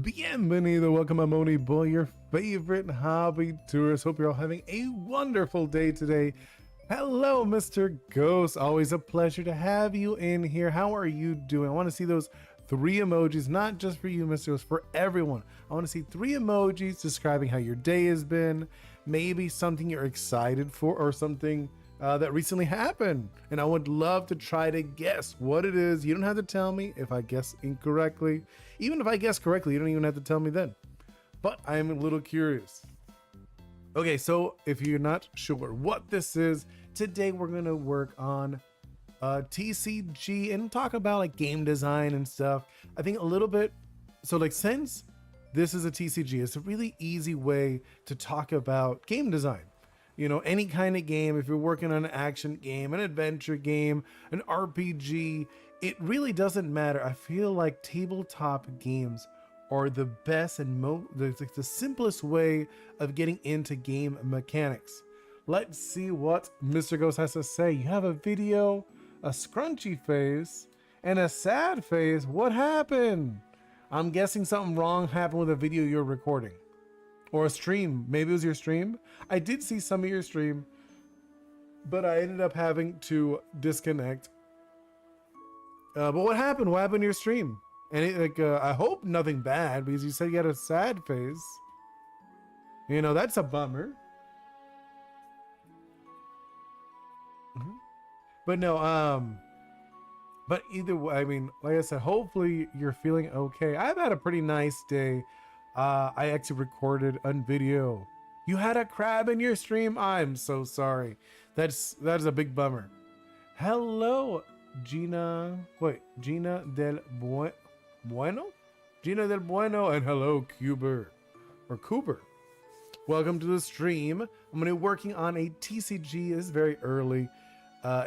Bienvenido, welcome. I'm Oni Boi, your favorite hobby tourist. Hope you're all having a wonderful day today. Hello, Mr. Ghost. Always a pleasure to have you in here. How are you doing? I want to see those 3 emojis, not just for you, Mr. Ghost, for everyone. I want to see 3 emojis describing how your day has been, maybe something you're excited for or something that recently happened. And I would love to try to guess what it is. You don't have to tell me if I guess incorrectly. Even if I guess correctly, you don't even have to tell me then. But I'm a little curious. Okay, so if you're not sure what this is, today we're gonna work on TCG and talk about like game design and stuff. I think a little bit, so like since this is a TCG, it's a really easy way to talk about game design. You know, any kind of game, if you're working on an action game, an adventure game, an RPG, it really doesn't matter. I feel like tabletop games are the best and the simplest way of getting into game mechanics. Let's see what Mr. Ghost has to say. You have a video, a scrunchy face, and a sad face. What happened? I'm guessing something wrong happened with a video you're recording. Or a stream. Maybe it was your stream. I did see some of your stream, but I ended up having to disconnect. But what happened? What happened to your stream? And I hope nothing bad, because you said you had a sad face. You know, that's a bummer. But no, but either way, I mean, like I said, hopefully you're feeling okay. I've had a pretty nice day. I actually recorded a video. You had a crab in your stream? I'm so sorry. That's a big bummer. Hello, Gina. Wait, Gina del Bueno? Gina del Bueno, and hello, Cuber. Or Cooper. Welcome to the stream. I'm gonna be working on a TCG. It's very early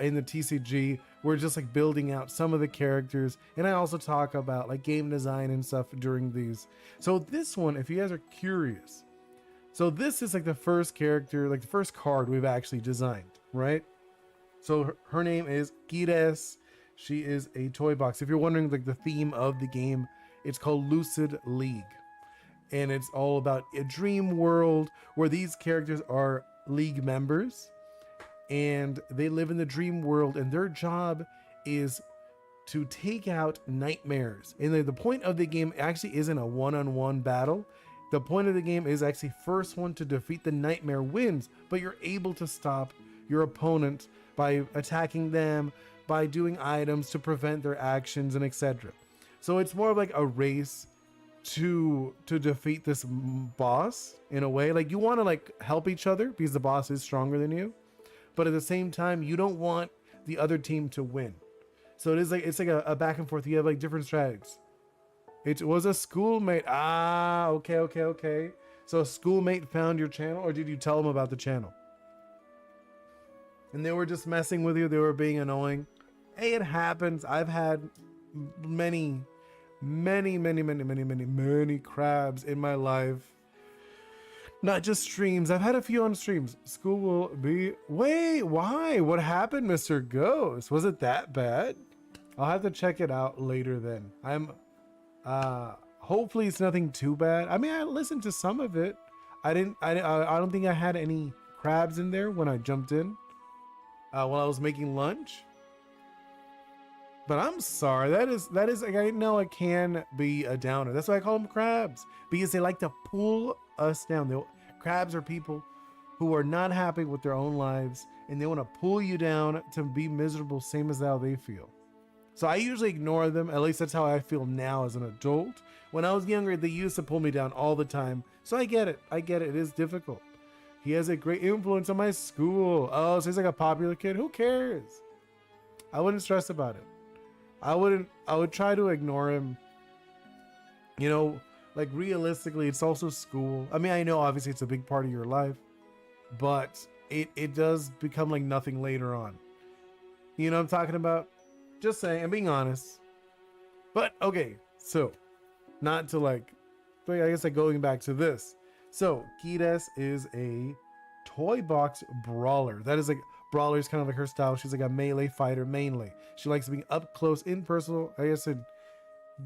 in the TCG. We're just like building out some of the characters, and I also talk about like game design and stuff during these. So this one, if you guys are curious, so this is like the first character, like the first card we've actually designed, right? So her name is Gires. She is a toy box. If you're wondering like the theme of the game, it's called Lucid League, and it's all about a dream world where these characters are league members, and they live in the dream world, and their job is to take out nightmares. And the point of the game actually isn't a one-on-one battle. The point of the game is actually first one to defeat the nightmare wins, but you're able to stop your opponent by attacking them, by doing items to prevent their actions, and etc. So it's more of like a race to defeat this boss in a way. Like you want to like help each other because the boss is stronger than you, but at the same time you don't want the other team to win. So it's like a back and forth. You have like different strategies. It was a schoolmate. Okay. So a schoolmate found your channel, or did you tell them about the channel? And they were just messing with you. They were being annoying. Hey, it happens. I've had many crabs in my life. Not just streams. I've had a few on streams. School will be... Wait, why? What happened, Mr. Ghost? Was it that bad? I'll have to check it out later then. Hopefully it's nothing too bad. I mean, I listened to some of it. I don't think I had any crabs in there when I jumped in while I was making lunch. But I'm sorry. That is like, I know it can be a downer. That's why I call them crabs, because they like to pull us down. Crabs are people who are not happy with their own lives, and they want to pull you down to be miserable, same as how they feel. So I usually ignore them. At least that's how I feel now as an adult. When I was younger, they used to pull me down all the time. So I get it. It is difficult. He has a great influence on my school. Oh, so he's like a popular kid. Who cares? I wouldn't stress about it. I would try to ignore him. You know, like realistically, it's also school. I mean, I know obviously it's a big part of your life, but it does become like nothing later on. You know what I'm talking about? Just saying, I'm being honest. But okay, so not to like, I guess like going back to this. So Gires is a toy box brawler. That is like, brawler is kind of like her style. She's like a melee fighter mainly. She likes being up close in personal. I guess in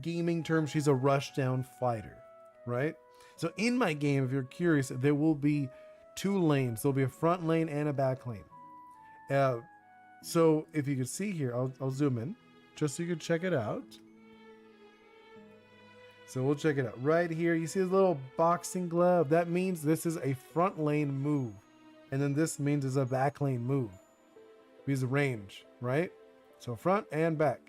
gaming terms, she's a rush down fighter. right? So in my game, if you're curious, there will be two lanes. There'll be a front lane and a back lane. So if you can see here, I'll zoom in just so you can check it out. So we'll check it out right here. You see this little boxing glove? That means this is a front lane move. And then this means it's a back lane move. Because of range, right? So front and back.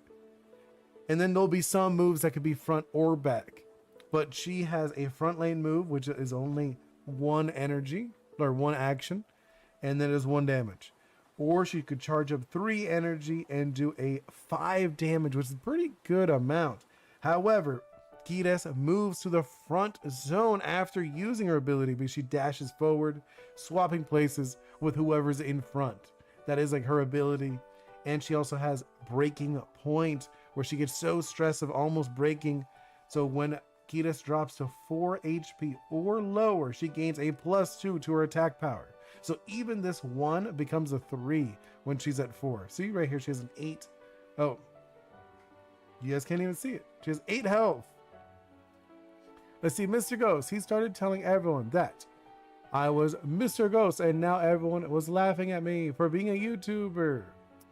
And then there'll be some moves that could be front or back. But she has a front lane move, which is only one energy or one action. And then it's 1 damage. Or she could charge up 3 energy and do a 5 damage, which is a pretty good amount. However, Kides moves to the front zone after using her ability because she dashes forward, swapping places with whoever's in front. That is like her ability. And she also has breaking point, where she gets so stressed of almost breaking. So when Kides drops to 4 HP or lower, she gains a +2 to her attack power. So even this 1 becomes a 3 when she's at 4. See right here, she has an 8. Oh, you guys can't even see it. She has 8 health. Let's see, Mr. Ghost, he started telling everyone that I was Mr. Ghost, and now everyone was laughing at me for being a YouTuber.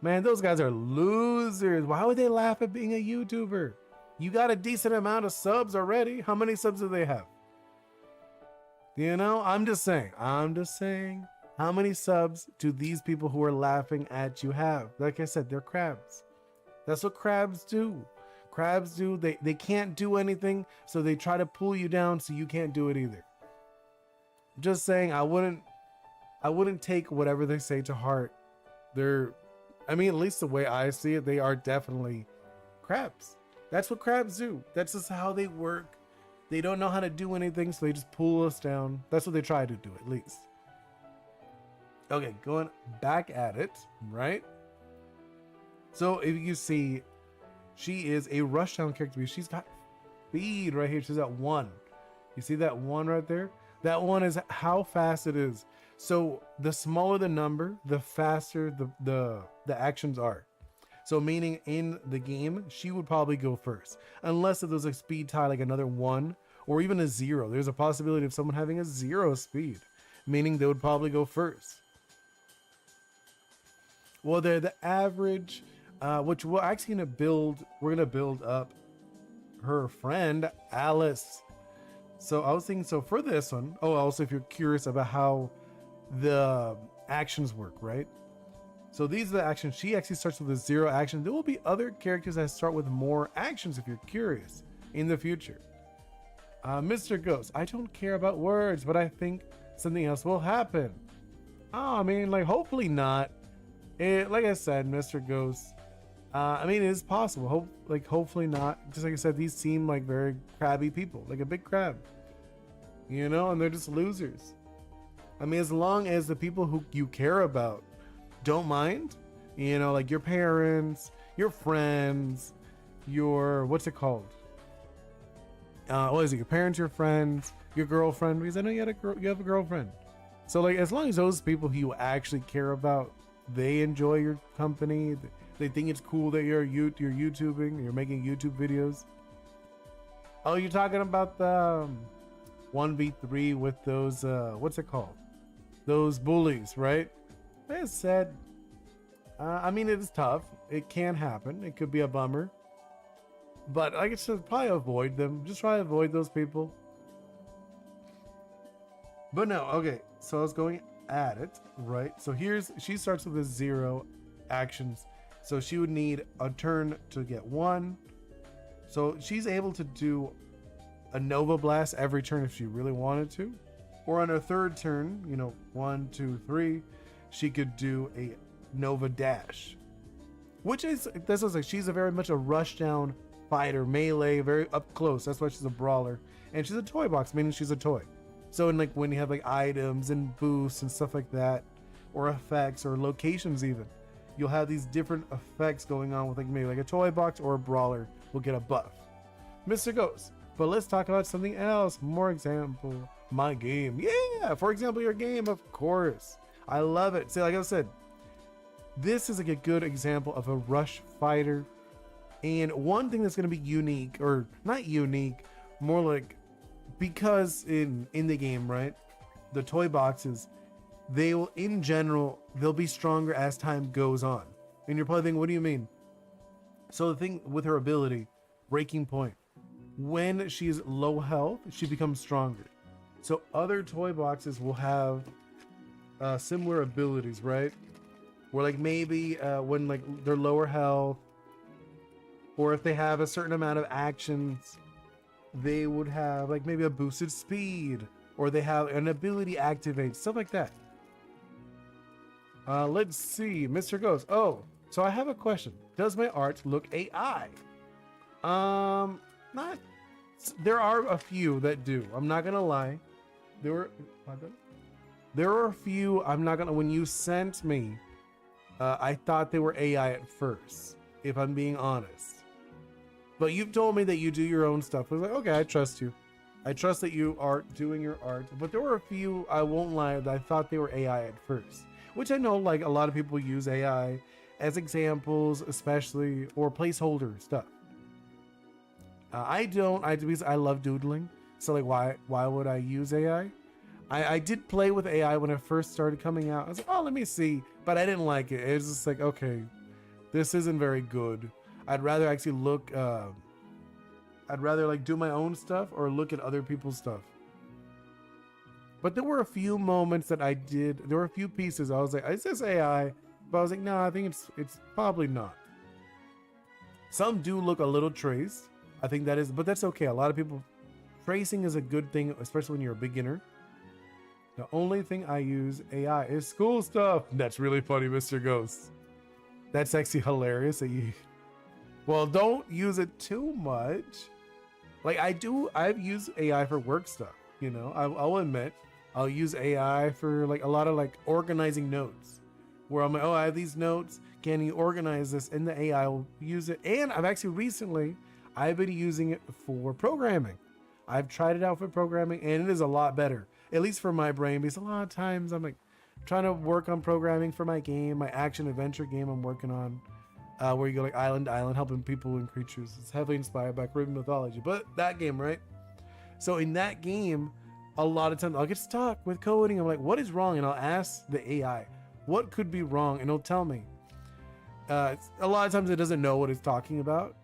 Man, those guys are losers. Why would they laugh at being a YouTuber? You got a decent amount of subs already. How many subs do they have? You know, I'm just saying. How many subs do these people who are laughing at you have? Like I said, they're crabs. That's what crabs do. Crabs do, they can't do anything, so they try to pull you down so you can't do it either. Just saying, I wouldn't take whatever they say to heart. I mean, at least the way I see it, they are definitely crabs. That's what crabs do. That's just how they work. They don't know how to do anything, so they just pull us down. That's what they try to do, at least. Okay, going back at it, right? So if you see, she is a rushdown character. She's got speed right here. She's at 1. You see that 1 right there? That 1 is how fast it is. So the smaller the number, the faster the actions are. So meaning in the game, she would probably go first. Unless if there's a speed tie, like another 1 or even a 0. There's a possibility of someone having a 0 speed, meaning they would probably go first. Well, they're the average, which we're actually we're gonna build up her friend, Alice. So I was thinking, so for this one, also if you're curious about how the actions work, right? So these are the actions. She actually starts with a 0 action. There will be other characters that start with more actions if you're curious in the future. Mr. Ghost, I don't care about words, but I think something else will happen. Oh, I mean, like, hopefully not. Like I said, Mr. Ghost, I mean, it is possible. Hopefully not. Just like I said, these seem like very crabby people, like a big crab, you know, and they're just losers. I mean, as long as the people who you care about don't mind, you know, like your parents, your friends, your, what's it called? What is it? Your parents, your friends, your girlfriend, because I know you have a girlfriend. So like, as long as those people who you actually care about, they enjoy your company, they think it's cool that you're YouTubing, you're making YouTube videos. Oh, you're talking about the 1v3 with those, what's it called? Those bullies, right? Like I said, I mean, it is tough. It can happen. It could be a bummer. But like I said, probably avoid them. Just try to avoid those people. But no, okay. So I was going at it, right? So she starts with a 0 actions. So she would need a turn to get 1. So she's able to do a Nova Blast every turn if she really wanted to. Or on her 3rd turn, you know, 1, 2, 3, she could do a Nova Dash. Which is, this was like, she's very much a rushdown fighter, melee, very up close. That's why she's a brawler. And she's a toy box, meaning she's a toy. So in like when you have like items and boosts and stuff like that, or effects or locations even, you'll have these different effects going on with like maybe like a toy box or a brawler will get a buff. Mr. Ghost, but let's talk about something else. More example, my game. Yeah, for example, your game, of course. I love it. See, like I said, this is like a good example of a rush fighter. And one thing that's going to be unique, or not unique, more like because in the game, right, the toy boxes, they will, in general, they'll be stronger as time goes on. And you're probably thinking, what do you mean? So the thing with her ability, breaking point, when she's low health, she becomes stronger. So other toy boxes will have similar abilities, right? Where like maybe when like they're lower health, or if they have a certain amount of actions, they would have like maybe a boosted speed, or they have an ability activate, stuff like that. Let's see, Mr. Ghost. Oh, so I have a question. Does my art look AI? Not. There are a few that do. I'm not gonna lie. There are a few. I'm not gonna. When you sent me, I thought they were AI at first, if I'm being honest. But you've told me that you do your own stuff. I was like, okay, I trust you. I trust that you are doing your art. But there were a few, I won't lie, that I thought they were AI at first. Which I know like a lot of people use AI as examples, especially, or placeholder stuff. I don't, because I love doodling. So like, why would I use AI? I did play with AI when it first started coming out. I was like, oh, let me see. But I didn't like it. It was just like, okay, this isn't very good. I'd rather actually look, I'd rather like do my own stuff or look at other people's stuff. But there were a few moments that I did, there were a few pieces I was like, is this AI? But I was like, no, I think it's probably not. Some do look a little traced. I think that is, but that's okay. A lot of people, tracing is a good thing, especially when you're a beginner. The only thing I use AI is school stuff. That's really funny, Mr. Ghost. That's actually hilarious that you, well, don't use it too much. Like I've used AI for work stuff, you know, I'll admit. I'll use AI for like a lot of like organizing notes where I'm like, oh, I have these notes. Can you organize this? And the AI will use it. And I've actually recently, I've been using it for programming. I've tried it out for programming and it is a lot better, at least for my brain, because a lot of times I'm like trying to work on programming for my game, my action adventure game I'm working on, where you go like island to island, helping people and creatures. It's heavily inspired by Caribbean mythology, but that game, right? So in that game, a lot of times I'll get stuck with coding. I'm like, what is wrong? And I'll ask the AI, what could be wrong? And it'll tell me. A lot of times it doesn't know what it's talking about.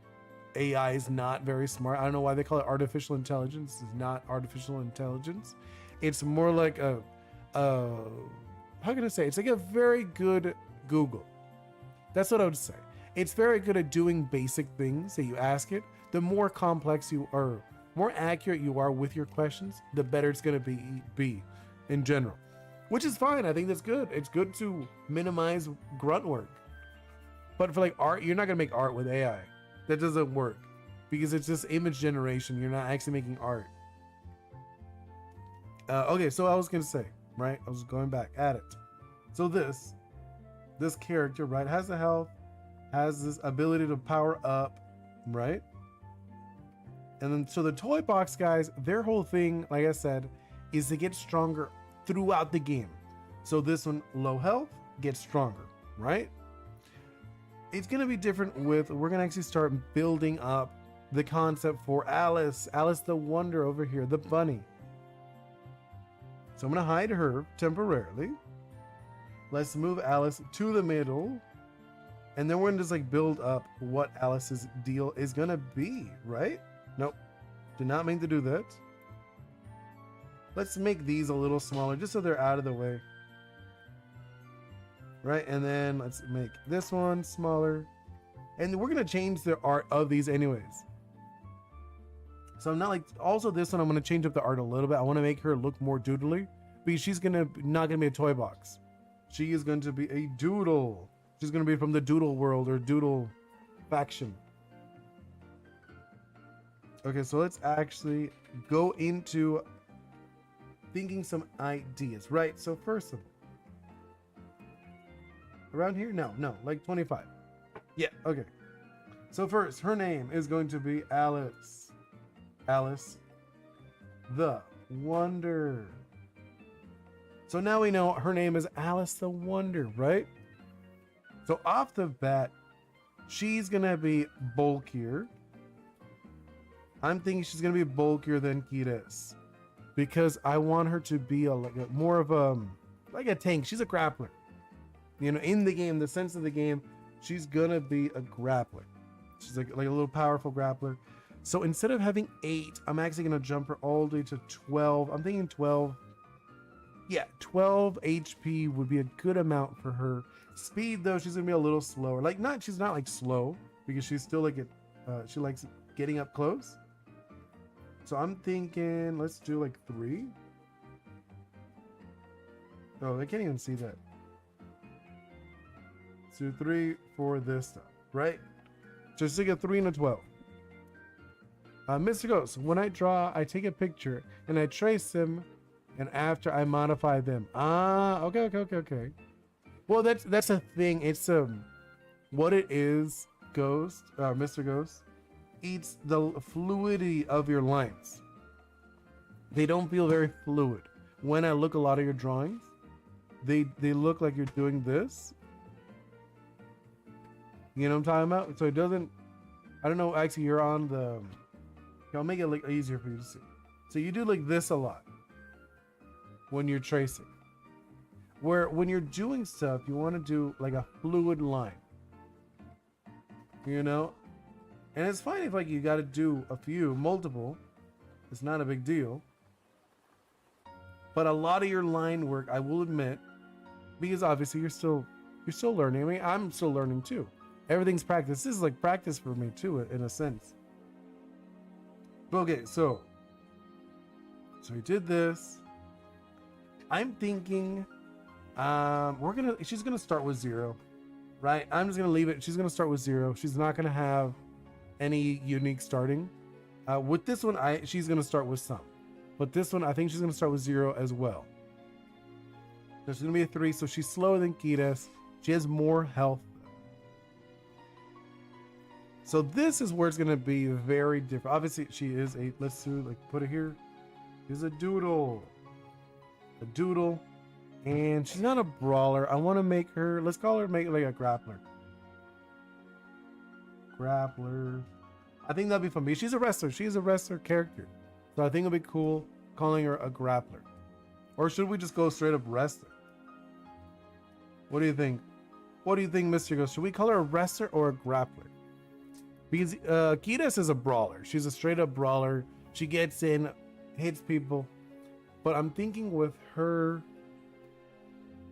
AI is not very smart. I don't know why they call it artificial intelligence. It's not artificial intelligence. It's more like how can I say? It's like a very good Google. That's what I would say. It's very good at doing basic things that you ask it. The more complex you are, more accurate you are with your questions, the better it's going to be in general, which is fine. I think that's good. It's good to minimize grunt work. But for like art, you're not going to make art with AI. That doesn't work because it's just image generation. You're not actually making art. Okay, so I was going to say, right? I was going back at it. So this character, right, has the health, has this ability to power up, right? And then, so the toy box guys, their whole thing, like I said, is to get stronger throughout the game. So this one, low health, gets stronger, right? It's gonna be different with, we're gonna actually start building up the concept for Alice the Wonder over here, the bunny. So I'm gonna hide her temporarily. Let's move Alice to the middle. And then we're gonna just like build up what Alice's deal is gonna be, right? Nope, did not mean to do that. Let's make these a little smaller just so they're out of the way. Right, and then let's make this one smaller. And we're gonna change the art of these anyways. So I'm not like, also this one I'm gonna change up the art a little bit. I wanna make her look more doodly because she's not gonna be a toy box. She is going to be a doodle. She's gonna be from the doodle world or doodle faction. Okay, so let's actually go into thinking some ideas, right? So first of all, around here? No, like 25. Yeah, okay. So first, her name is going to be Alice. Alice the Wonder. So now we know her name is Alice the Wonder, right? So off the bat, she's gonna be bulkier. I'm thinking she's gonna be bulkier than Kides because I want her to be like a more of a like a tank. She's a grappler. You know, in the game, the sense of the game, she's gonna be a grappler. She's like a little powerful grappler. So instead of having 8, I'm actually gonna jump her all the way to 12. I'm thinking 12. Yeah, 12 HP would be a good amount for her. Speed though, she's gonna be a little slower. Like she's not like slow because she's still like she likes getting up close. So I'm thinking let's do like 3. Oh, I can't even see that. Let's do 3 for this stuff, right? So just like a 3 and a 12. Mr. Ghost, when I draw, I take a picture and I trace them, and after I modify them. Okay. Well, that's a thing. It's what it is. Ghost, Mr. Ghost, eats the fluidity of your lines. They don't feel very fluid. When I look a lot of your drawings, they look like you're doing this. You know what I'm talking about? So it doesn't. I don't know. Actually, you're on the. I'll make it like easier for you to see. So you do like this a lot when you're tracing. Where when you're doing stuff, you want to do like a fluid line. You know? And it's fine if like you got to do multiple. It's not a big deal. But a lot of your line work, I will admit, because obviously you're still learning. I mean, I'm still learning too. Everything's practice. This is like practice for me too, in a sense. Okay, so we did this. I'm thinking she's gonna start with 0, right? I'm just gonna leave it. She's gonna start with 0. She's not gonna have any unique starting. With this one, she's gonna start with some, but this one I think she's gonna start with 0 as well. So she's gonna be a 3, so she's slower than Kides. She has more health. So this is where it's gonna be very different. Obviously, she is a. Let's do like put it here. She's a doodle, and she's not a brawler. I want to make her. Let's call her make like a grappler. I think that'd be fun. She's a wrestler. She's a wrestler character, so I think it'll be cool calling her a grappler. Or should we just go straight up wrestler? What do you think? What do you think, Mr. Ghost? Should we call her a wrestler or a grappler? Because Kides is a brawler. She's a straight up brawler. She gets in, hits people. But I'm thinking with her,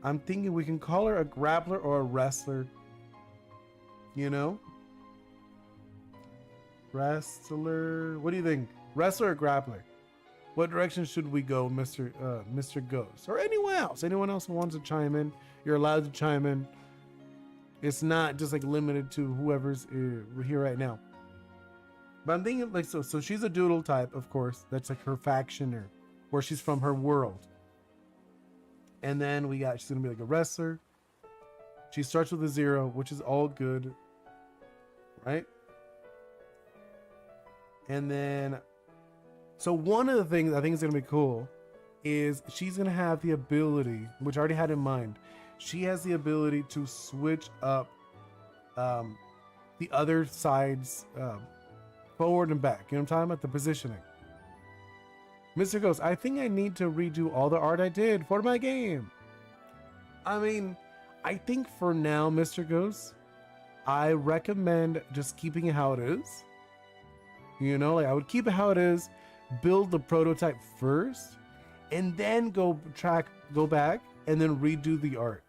I'm thinking we can call her a grappler or a wrestler. You know? Wrestler. What do you think? Wrestler or grappler? What direction should we go, Mr. Ghost? Or anyone else? Anyone else who wants to chime in? You're allowed to chime in. It's not just like limited to whoever's here right now. But I'm thinking like so she's a doodle type, of course. That's like her faction or where she's from, her world. And then she's gonna be like a wrestler. She starts with a 0, which is all good. Right? And then so one of the things I think is gonna be cool is she's gonna have the ability, which I already had in mind. She has the ability to switch up the other side's forward and back. You know what I'm talking about? The positioning. Mr. Ghost, I think I need to redo all the art I did for my game. I mean, I think for now, Mr. Ghost, I recommend just keeping it how it is. You know, like I would keep it how it is, build the prototype first, and then go back and then redo the art.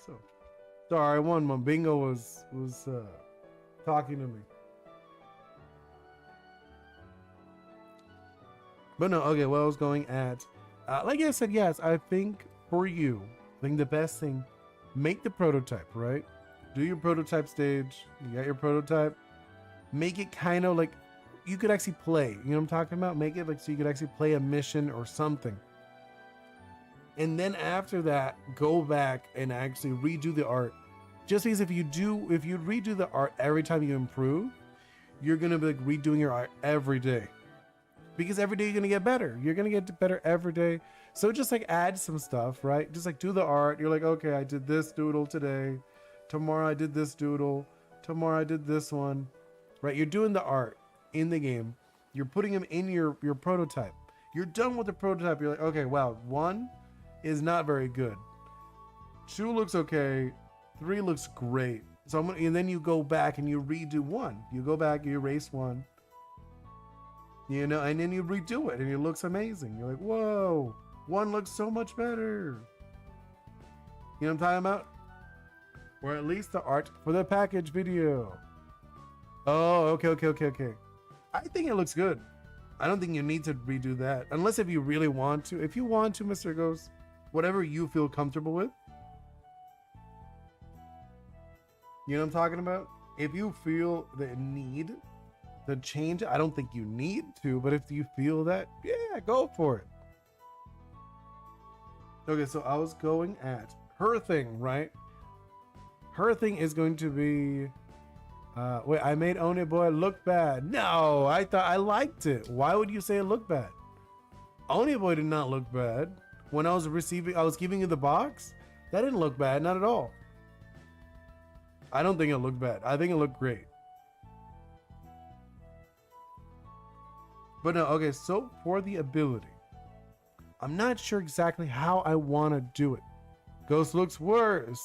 So sorry, my bingo was talking to me. But no, okay, what I was going at, like I said, yes, I think for you, I think the best thing, make the prototype, right? Do your prototype stage, you got your prototype, make it kind of like, you could actually play, you know what I'm talking about? Make it like so you could actually play a mission or something. And then after that, go back and actually redo the art. Just because if you redo the art every time you improve, you're gonna be like redoing your art every day. because every day you're gonna get better. You're gonna get better every day. So just like add some stuff, right? Just like do the art. You're like, okay, I did this doodle today. Tomorrow I did this doodle. Tomorrow I did this one, right? You're doing the art in the game. You're putting them in your prototype. You're done with the prototype. You're like, okay, wow, 1 is not very good. 2 looks okay. 3 looks great. So and then you go back and you redo 1. You go back, you erase 1. You know, and then you redo it and it looks amazing. You're like, whoa, 1 looks so much better. You know what I'm talking about? Or at least the art for the package video. Oh, okay. I think it looks good. I don't think you need to redo that. Unless if you really want to. If you want to, Mr. Ghost, whatever you feel comfortable with. You know what I'm talking about? If you feel the need to change it, I don't think you need to, but if you feel that, yeah, go for it. Okay, so I was going at her thing, right? Her thing is going to be, wait, I made Oni Boi look bad. No, I thought I liked it. Why would you say it looked bad? Oni Boi did not look bad. When I was giving you the box, that didn't look bad, not at all. I don't think it looked bad. I think it looked great. But no, okay, so for the ability, I'm not sure exactly how I want to do it. Ghost looks worse.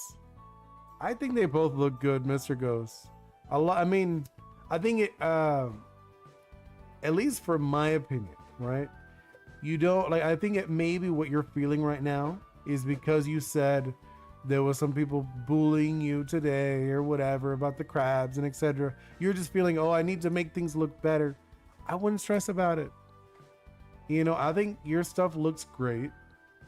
I think they both look good, Mr. Ghost. I mean, I think it, at least for my opinion, right? You don't, like, I think it maybe what you're feeling right now is because you said there was some people bullying you today or whatever about the crabs and etc. You're just feeling, oh, I need to make things look better. I wouldn't stress about it. You know, I think your stuff looks great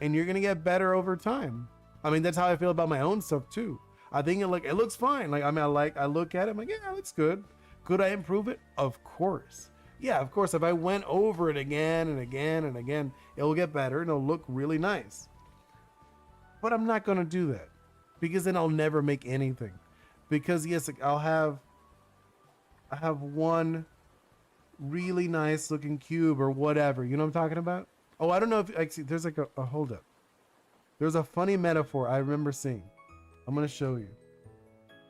and you're going to get better over time. I mean, that's how I feel about my own stuff too. I think it looks fine. Like, I mean, I look at it, I'm like, yeah, it looks good. Could I improve it? Of course. Yeah, of course. If I went over it again and again and again, it'll get better and it'll look really nice. But I'm not going to do that because then I'll never make anything. Because yes, I have one really nice looking cube or whatever. You know what I'm talking about? Oh, I don't know if actually there's like a hold up. There's a funny metaphor I remember seeing. I'm going to show you.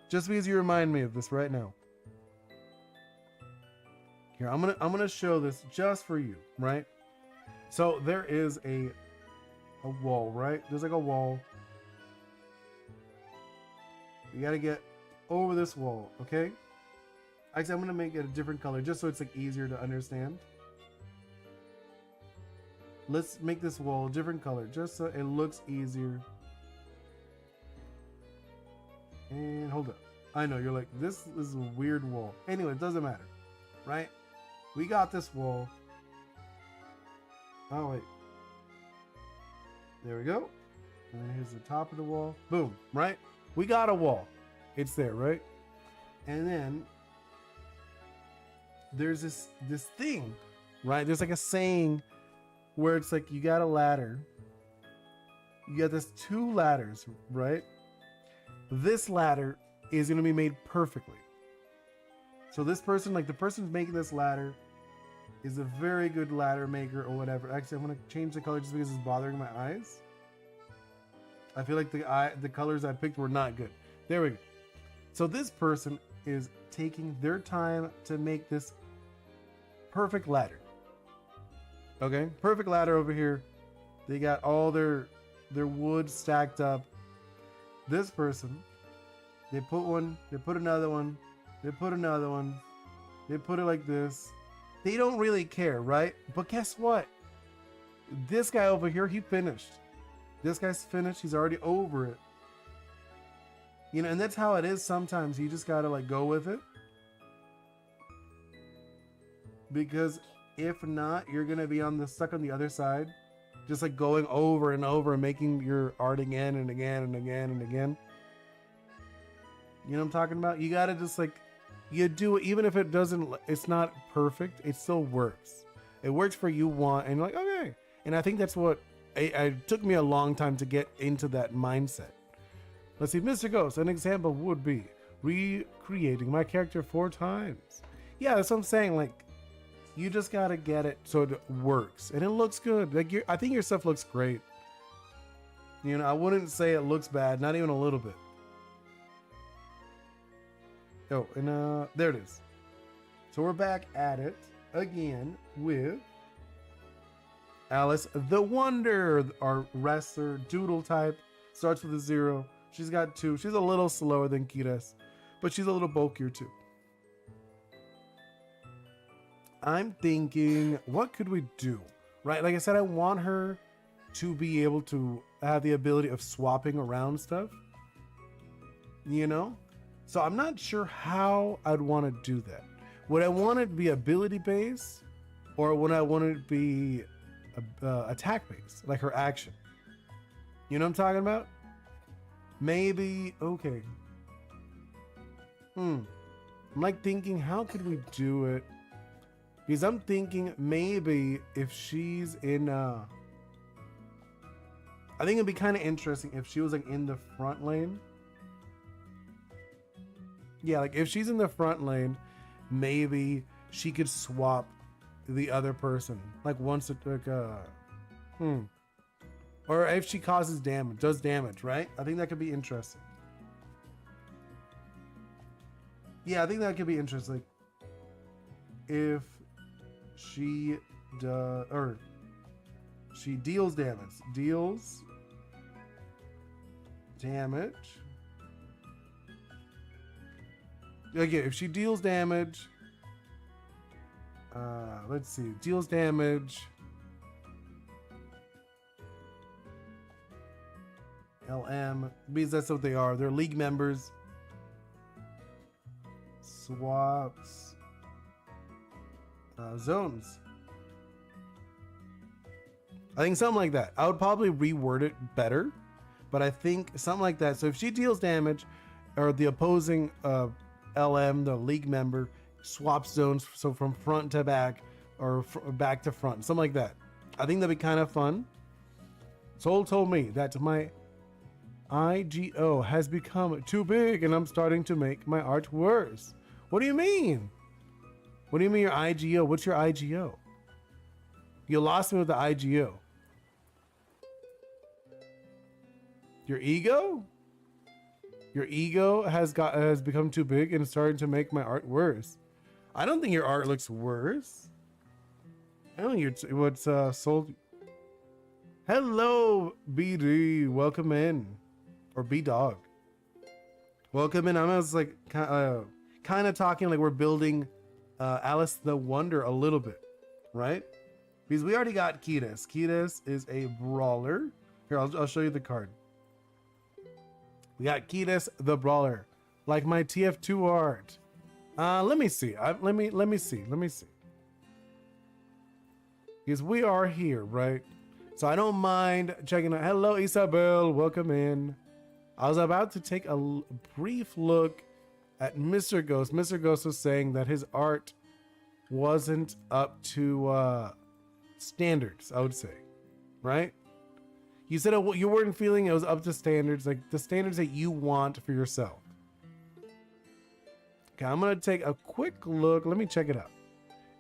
Just because you remind me of this right now. Here, I'm going to show this just for you, right? So there is a wall, right? There's like a wall. You got to get over this wall, okay? Actually, I'm going to make it a different color just so it's like easier to understand. Let's make this wall a different color just so it looks easier. And hold up. I know, you're like, this is a weird wall. Anyway, it doesn't matter, right? We got this wall. Oh, wait. There we go. And then here's the top of the wall. Boom, right? We got a wall. It's there, right? And then there's this thing, right? There's like a saying where it's like you got a ladder. You got this 2 ladders, right? This ladder is going to be made perfectly. So this person, like the person making this ladder is a very good ladder maker or whatever. Actually, I'm going to change the color just because it's bothering my eyes. I feel like the colors I picked were not good. There we go. So this person is taking their time to make this perfect ladder. Okay, perfect ladder over here. They got all their wood stacked up. This person, they put one, they put another one, they put another one, they put it like this. They don't really care, right? But guess what? This guy over here, he finished. This guy's finished. He's already over it. You know, and that's how it is sometimes. You just gotta like go with it. Because if not, you're gonna be stuck on the other side. Just like going over and over and making your art again and again and again and again. You know what I'm talking about? You gotta just like, you do it, even if it doesn't, it's not perfect, it still works. It works for you and you're like, okay. And I think that's what, it took me a long time to get into that mindset. Let's see, Mr. Ghost, an example would be recreating my character 4 times. Yeah, that's what I'm saying. Like, You just gotta get it so it works and it looks good. Like I think your stuff looks great. You know, I wouldn't say it looks bad, not even a little bit. Oh, and there it is. So we're back at it again with Alice the Wonder, our wrestler, doodle type. Starts with a 0. She's got 2. She's a little slower than Kiras, but she's a little bulkier too. I'm thinking, what could we do? Right? Like I said, I want her to be able to have the ability of swapping around stuff. You know? So I'm not sure how I'd want to do that. Would I want it to be ability based, or would I want it to be attack based, like her action? You know what I'm talking about? Maybe, okay. I'm like thinking, how could we do it? Because I'm thinking maybe if she's in, I think it'd be kind of interesting if she was like in the front lane. Yeah, like if she's in the front lane, maybe she could swap the other person. Like once it like or if she causes damage, does damage, right? I think that could be interesting. Yeah, I think that could be interesting. If she does, or she deals damage. Again, if she deals damage, let's see, deals damage. LM, because that's what they are. They're league members. Swaps. Zones. I think something like that. I would probably reword it better, but I think something like that. So if she deals damage, or the opposing LM, the league member, swaps zones, so from front to back, or back to front, something like that. I think that'd be kind of fun. Soul told me that my IGO has become too big and I'm starting to make my art worse. What do you mean? What do you mean your IGO? What's your IGO? You lost me with the IGO. Your ego? Your ego has become too big and starting to make my art worse. I don't think your art looks worse. I don't think what's sold. Hello, BD. Welcome in. Or B-Dog. Welcome in. I was like kind of talking like we're building Alice the Wonder a little bit, right? Because we already got Kiras. Kiras is a brawler. Here, I'll show you the card. We got Kiras the Brawler, like my TF2 art. Let me see. Let me see. Because we are here, right? So I don't mind checking out. Hello, Isabel. Welcome in. I was about to take a brief look at Mr. Ghost. Mr. Ghost was saying that his art wasn't up to standards, I would say, right? You said you weren't feeling it was up to standards, like the standards that you want for yourself. Okay, I'm gonna take a quick look. Let me check it out.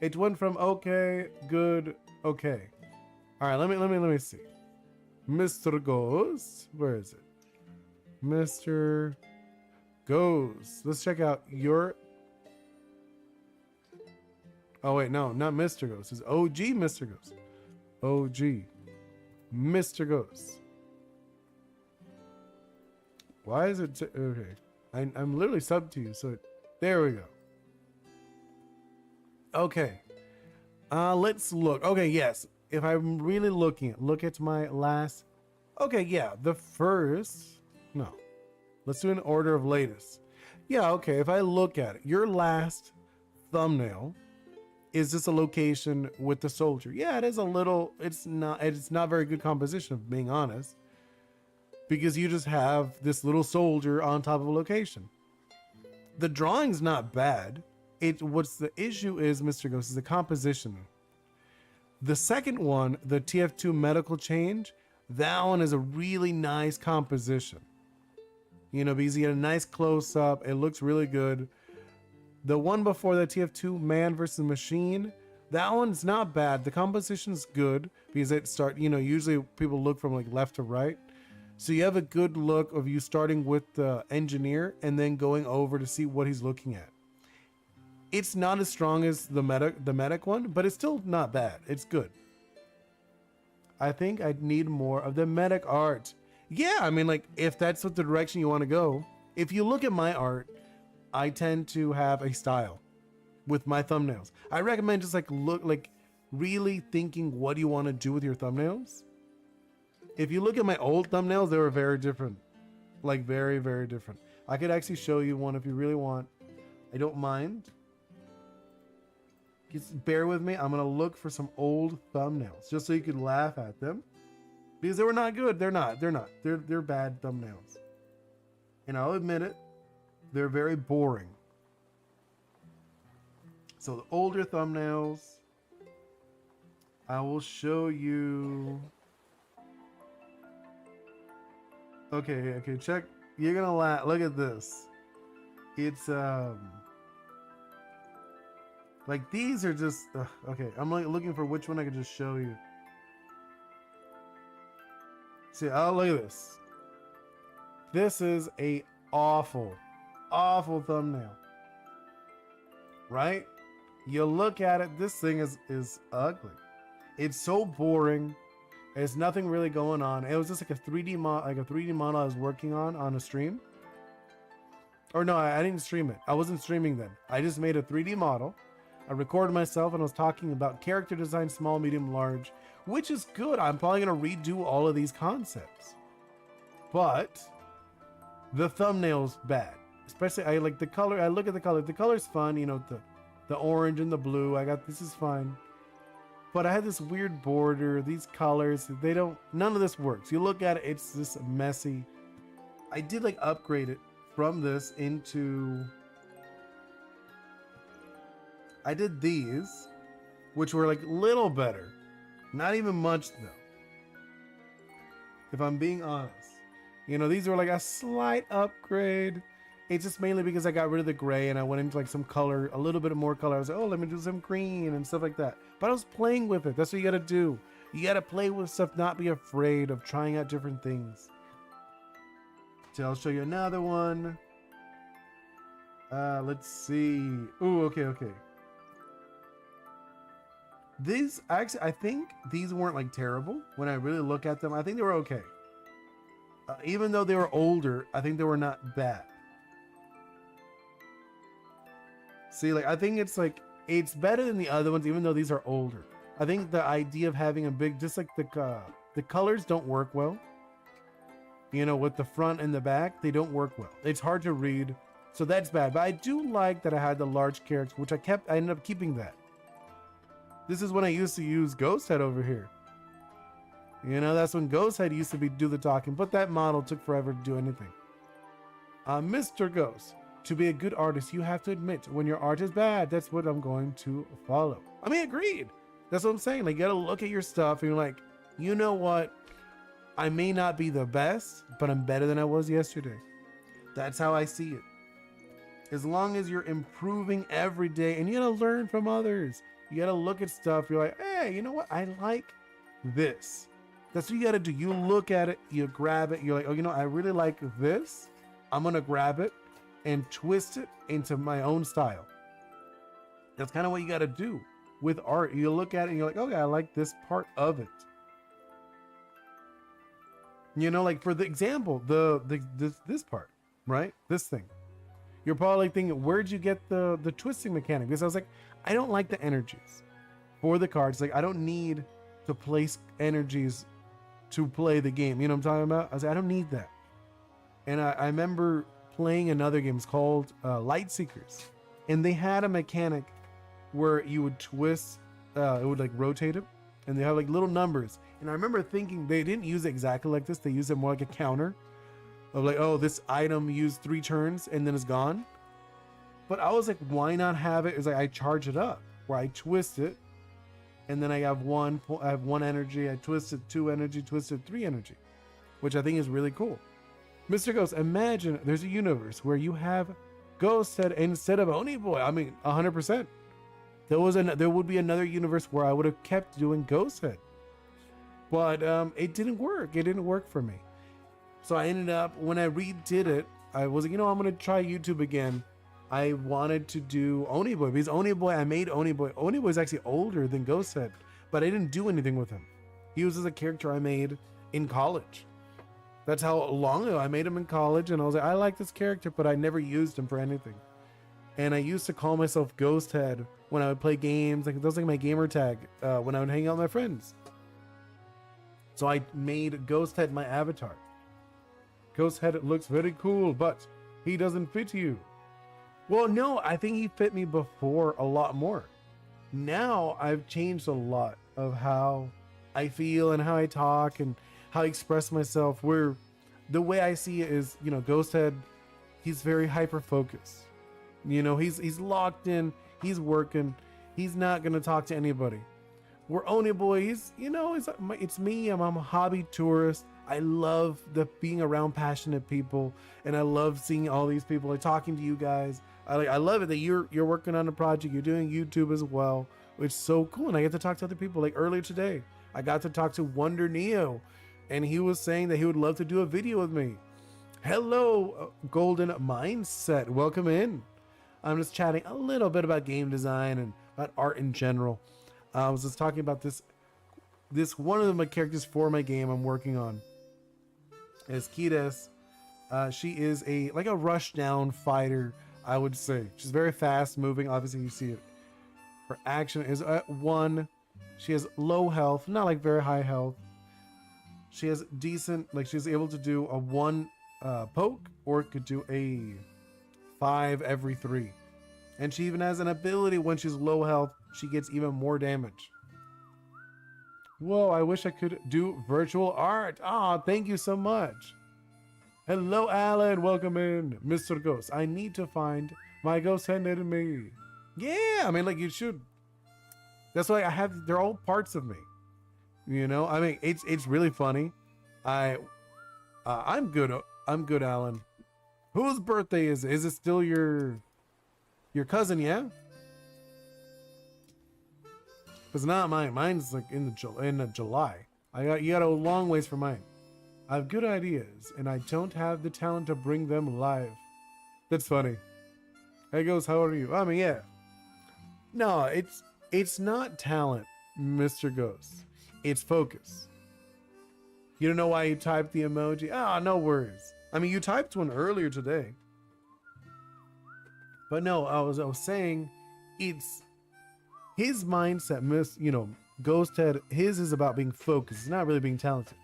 It went from okay, good, okay. All right, let me see. Mr. Ghost, where is it? Mr. Ghost. Let's check out your. Oh wait, no, not Mr. Ghost. It's OG Mr. Ghost. OG Mr. Ghost. Why is it okay? I'm literally subbed to you, so there we go. Okay. Let's look. Okay, yes. If I'm really look at my last. Okay, yeah, the first. No, let's do an order of latest. Yeah, okay. If I look at it, your last thumbnail is this a location with the soldier? Yeah, it is a little. It's not very good composition, if being honest, because you just have this little soldier on top of a location. The drawing's not bad. What's the issue is, Mr. Ghost, is the composition. The second one, the TF2 medical change, that one is a really nice composition. You know, because you get a nice close up. It looks really good. The one before the TF2 man versus machine That one's not bad. The composition's good because it usually people look from like left to right. So you have a good look of you starting with the engineer and then going over to see what he's looking at. It's not as strong as the medic one, but it's still not bad. It's good. I think I'd need more of the medic art. Yeah, I mean, like, if that's what the direction you want to go. If you look at my art, I tend to have a style with my thumbnails. I recommend just really thinking what you want to do with your thumbnails. If you look at my old thumbnails, they were very different. Like, very, very different. I could actually show you one if you really want. I don't mind. Just bear with me. I'm going to look for some old thumbnails just so you could laugh at them. Because they were not good. They're not. They're bad thumbnails. And I'll admit it. They're very boring. So the older thumbnails, I will show you. Okay, check. You're gonna laugh. Look at this. It's like these are just okay. I'm like looking for which one I could just show you. See, oh, look at this. This is a awful thumbnail, right? You look at it. This thing is ugly. It's so boring. There's nothing really going on. It was just like a 3D model I was working on a stream. Or no, I didn't stream it. I wasn't streaming then. I just made a 3D model. I recorded myself and I was talking about character design, small, medium, large, which is good. I'm probably gonna redo all of these concepts. But the thumbnail's bad. Especially I like the color. I look at the color. The color's fun, you know, the orange and the blue. This is fine. But I had this weird border, these colors, none of this works. You look at it, it's just messy. I did like upgrade it from this into, I did these, which were like little better. Not even much though. If I'm being honest. You know, these were like a slight upgrade. It's just mainly because I got rid of the gray and I went into like some color, a little bit more color. I was like, oh, let me do some green and stuff like that. But I was playing with it. That's what you gotta do. You gotta play with stuff, not be afraid of trying out different things. So I'll show you another one. Let's see. Ooh, okay. These, actually, I think these weren't like terrible. When I really look at them, I think they were okay. Even though they were older, I think they were not bad. See, like, I think it's better than the other ones, even though these are older. I think the idea of having a big, just like the colors don't work well. You know, with the front and the back, they don't work well. It's hard to read, so that's bad. But I do like that I had the large character, which I ended up keeping that. This is when I used to use Ghost Head over here. You know, that's when Ghost Head used to do the talking, but that model took forever to do anything. Mr. Ghost. To be a good artist, you have to admit when your art is bad. That's what I'm going to follow. I mean, agreed. That's what I'm saying. Like, you gotta look at your stuff and you're like, you know what? I may not be the best, but I'm better than I was yesterday. That's how I see it. As long as you're improving every day, and you gotta learn from others. You gotta look at stuff. You're like, hey, you know what? I like this. That's what you gotta do. You look at it, you grab it. You're like, oh, you know, I really like this. I'm gonna grab it and twist it into my own style. That's kind of what you got to do with art. You look at it and you're like, okay, I like this part of it. You know, like for the example, this part, right? This thing. You're probably thinking, where'd you get the twisting mechanic? Because I was like, I don't like the energies for the cards. Like, I don't need to place energies to play the game. You know what I'm talking about? I was like, I don't need that. And I remember playing another game. It's called Light Seekers, and they had a mechanic where you would twist, it would like rotate it, and they have like little numbers. And I remember thinking they didn't use it exactly like this. They used it more like a counter of like, oh, this item used 3 turns and then it's gone. But I was like, why not have it? It's like I charge it up where I twist it, and then I have one energy. I twisted 2 energy, twisted 3 energy, which I think is really cool. Mr. Ghost, imagine there's a universe where you have Ghost Head instead of Oni Boi. I mean, 100%. there would be another universe where I would have kept doing Ghost Head, but it didn't work. It didn't work for me. So I ended up, when I redid it, I was like, I'm gonna try YouTube again. I wanted to do Oni Boi, because Oni Boi, I made Oni Boi. Oni Boi is actually older than Ghost Head, but I didn't do anything with him. He was as a character I made in college. That's how long ago I made him in college, and I was like, I like this character, but I never used him for anything. And I used to call myself Ghost Head when I would play games. Like, that was like my gamer tag when I would hang out with my friends. So I made Ghost Head my avatar. Ghost Head looks very cool, but he doesn't fit you. Well, no, I think he fit me before a lot more. Now I've changed a lot of how I feel and how I talk and how I express myself, where the way I see it is, Ghost Head, he's very hyper focused. He's locked in, he's working, he's not gonna talk to anybody. Where Oni Boi, it's me, I'm a hobby tourist. I love being around passionate people, and I love seeing all these people, like talking to you guys. I love it that you're working on a project, you're doing YouTube as well, which is so cool. And I get to talk to other people. Like earlier today, I got to talk to Wonder Neo, and he was saying that he would love to do a video with me. Hello, Golden Mindset, welcome in. I'm just chatting a little bit about game design and about art in general. I was just talking about this one of my characters for my game I'm working on is Kides. She is like a rush down fighter, I would say. She's very fast moving. Obviously you see it. Her action is at 1. She has low health, not like very high health. She has decent, like she's able to do a 1 poke, or could do a 5 every 3. And she even has an ability when she's low health, she gets even more damage. Whoa, I wish I could do virtual art. Thank you so much. Hello, Alan. Welcome in. Mr. Ghost. I need to find my ghost head in me. Yeah, I mean, like, you should. That's why they're all parts of me. I mean, it's really funny. I'm good. I'm good, Alan. Whose birthday is it? Is it still your cousin, yeah? It's not mine. Mine's like in July. You got a long ways for mine. I have good ideas, and I don't have the talent to bring them live. That's funny. Hey, Ghost, how are you? I mean, yeah. No, it's not talent, Mr. Ghost. It's focus. You don't know why you typed the emoji? No worries. I mean, you typed one earlier today. But no, I was saying, it's his mindset, Ghost Head, his is about being focused. It's not really being talented.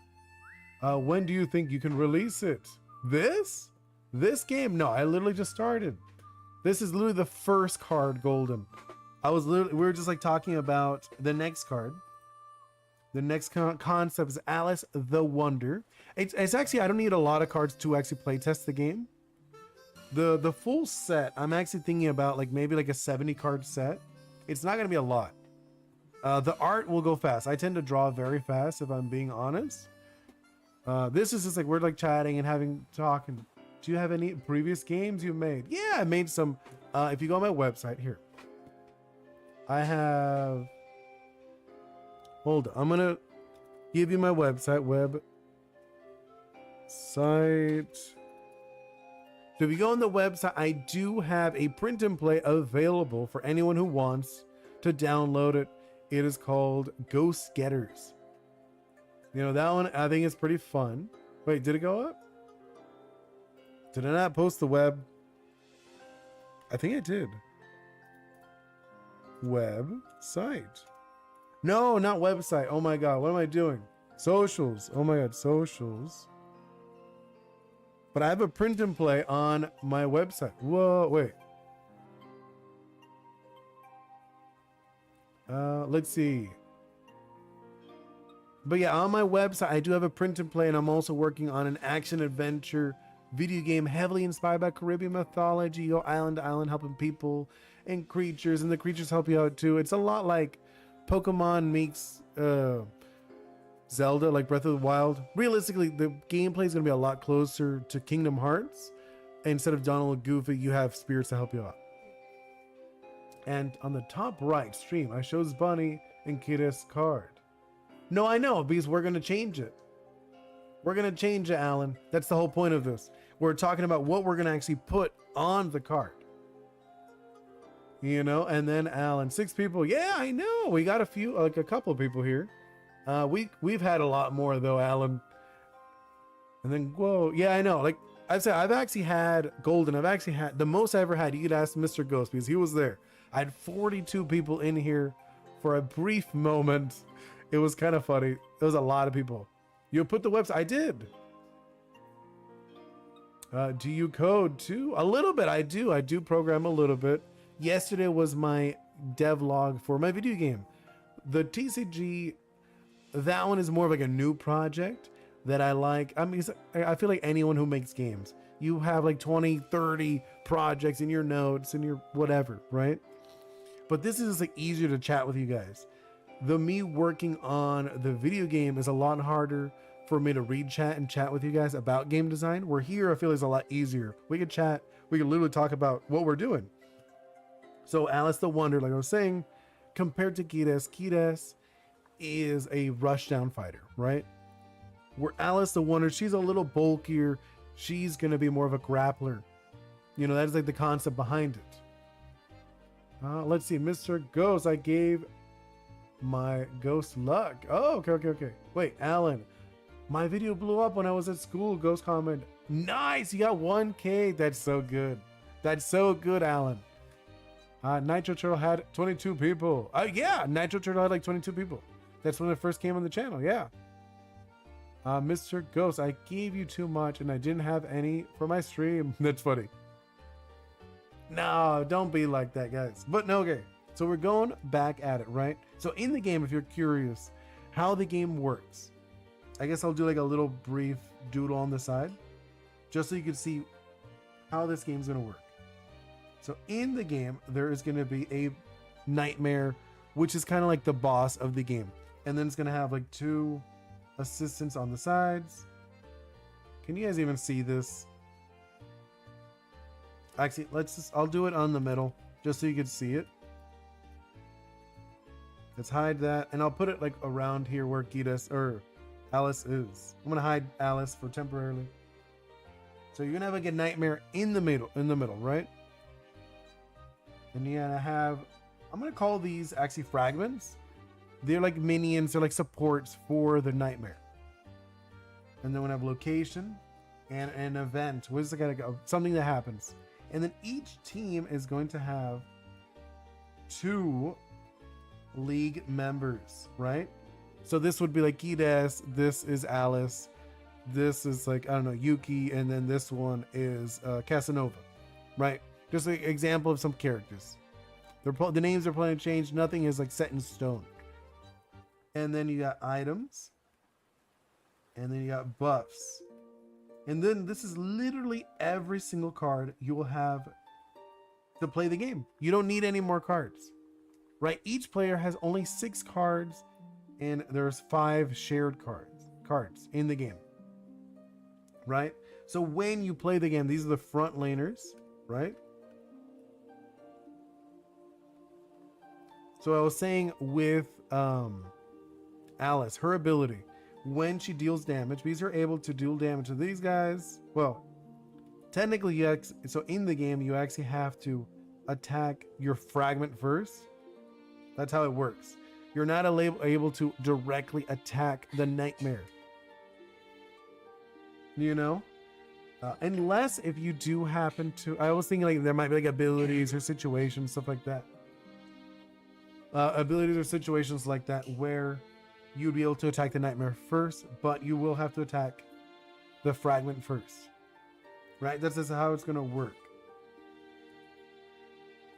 When do you think you can release it? This game? No, I literally just started. This is literally the first card, Golden. We were just like talking about the next card. The next concept is Alice the Wonder. It's actually, I don't need a lot of cards to actually play test the game. The full set, I'm actually thinking about like maybe like a 70 card set. It's not gonna be a lot. The art will go fast. I tend to draw very fast, if I'm being honest. This is just like we're like chatting and having talk. And do you have any previous games you made? Yeah, I made some. If you go on my website here, I have. Hold on, I'm gonna give you my website. So if you go on the website, I do have a print and play available for anyone who wants to download it. It is called Ghost Getters. That one I think is pretty fun. Wait, did it go up? Did I not post the web? I think I did. Website. No, not website. Oh my god, what am I doing? Socials. Oh my god, socials. But I have a print and play on my website. Whoa, wait. Let's see. But yeah, on my website, I do have a print and play, and I'm also working on an action adventure video game heavily inspired by Caribbean mythology. You go island to island helping people and creatures, and the creatures help you out too. It's a lot like Pokémon meets Zelda, like Breath of the Wild. Realistically, the gameplay is going to be a lot closer to Kingdom Hearts. Instead of Donald and Goofy, you have spirits to help you out. And on the top right stream, I shows Bunny and Kidda's card. No, I know, because we're going to change it. We're going to change it, Alan. That's the whole point of this. We're talking about what we're going to actually put on the card. You know, and then Alan, 6 people. Yeah, I know. We got a couple of people here. We've had a lot more though, Alan. And then, whoa, yeah, I know. Like I've said, I've actually had Golden. I've actually had the most I ever had. You could ask Mr. Ghost because he was there. I had 42 people in here for a brief moment. It was kind of funny. There was a lot of people. You put the website. I did. Do you code too? A little bit. I do program a little bit. Yesterday was my devlog for my video game. The TCG, that one is more of like a new project that I like. I mean, I feel like anyone who makes games, you have like 20, 30 projects in your notes and your whatever, right? But this is like easier to chat with you guys. Me working on the video game is a lot harder for me to read chat and chat with you guys about game design. Where here, I feel is a lot easier. We could chat. We could literally talk about what we're doing. So Alice the Wonder, like I was saying, compared to Kides is a rushdown fighter, right? Where Alice the Wonder, she's a little bulkier. She's going to be more of a grappler. You know, that is like the concept behind it. Let's see, Mr. Ghost, I gave my ghost luck. Oh, okay. Wait, Alan, my video blew up when I was at school. Ghost comment. Nice, you got 1K. That's so good. That's so good, Alan. Nitro Turtle had 22 people. Yeah, Nitro Turtle had like 22 people. That's when it first came on the channel. Yeah. Mr. Ghost, I gave you too much and I didn't have any for my stream. That's funny. No, don't be like that, guys. But no, okay. So we're going back at it, right? So in the game, if you're curious how the game works, I guess I'll do like a little brief doodle on the side, just so you can see how this game's gonna work. So in the game, there is gonna be a nightmare, which is kind of like the boss of the game. And then it's gonna have like 2 assistants on the sides. Can you guys even see this? Actually, I'll do it on the middle, just so you can see it. Let's hide that, and I'll put it like around here where Kides or Alice is. I'm gonna hide Alice for temporarily. So you're gonna have like a nightmare in the middle, right? And you're gonna have, I'm gonna call these actually fragments. They're like minions, they're like supports for the nightmare. And then we have location and an event. Where's it gonna go? Something that happens. And then each team is going to have 2 league members, right? So this would be like Kides, this is Alice, this is like, I don't know, Yuki, and then this one is Casanova, right? Just an example of some characters. The names are planning to change, nothing is like set in stone. And then you got items, and then you got buffs. And then this is literally every single card you will have to play the game. You don't need any more cards, right? Each player has only 6 cards, and there's 5 shared cards in the game, right? So when you play the game, these are the front laners, right? So I was saying with Alice, her ability, when she deals damage, because you're able to deal damage to these guys, well, technically, so in the game, you actually have to attack your fragment first. That's how it works. You're not able to directly attack the nightmare. You know? Unless if you do happen to, I was thinking like there might be like abilities or situations, stuff like that. Abilities or situations like that where you'd be able to attack the nightmare first, but you will have to attack the fragment first, right? That's just how it's going to work.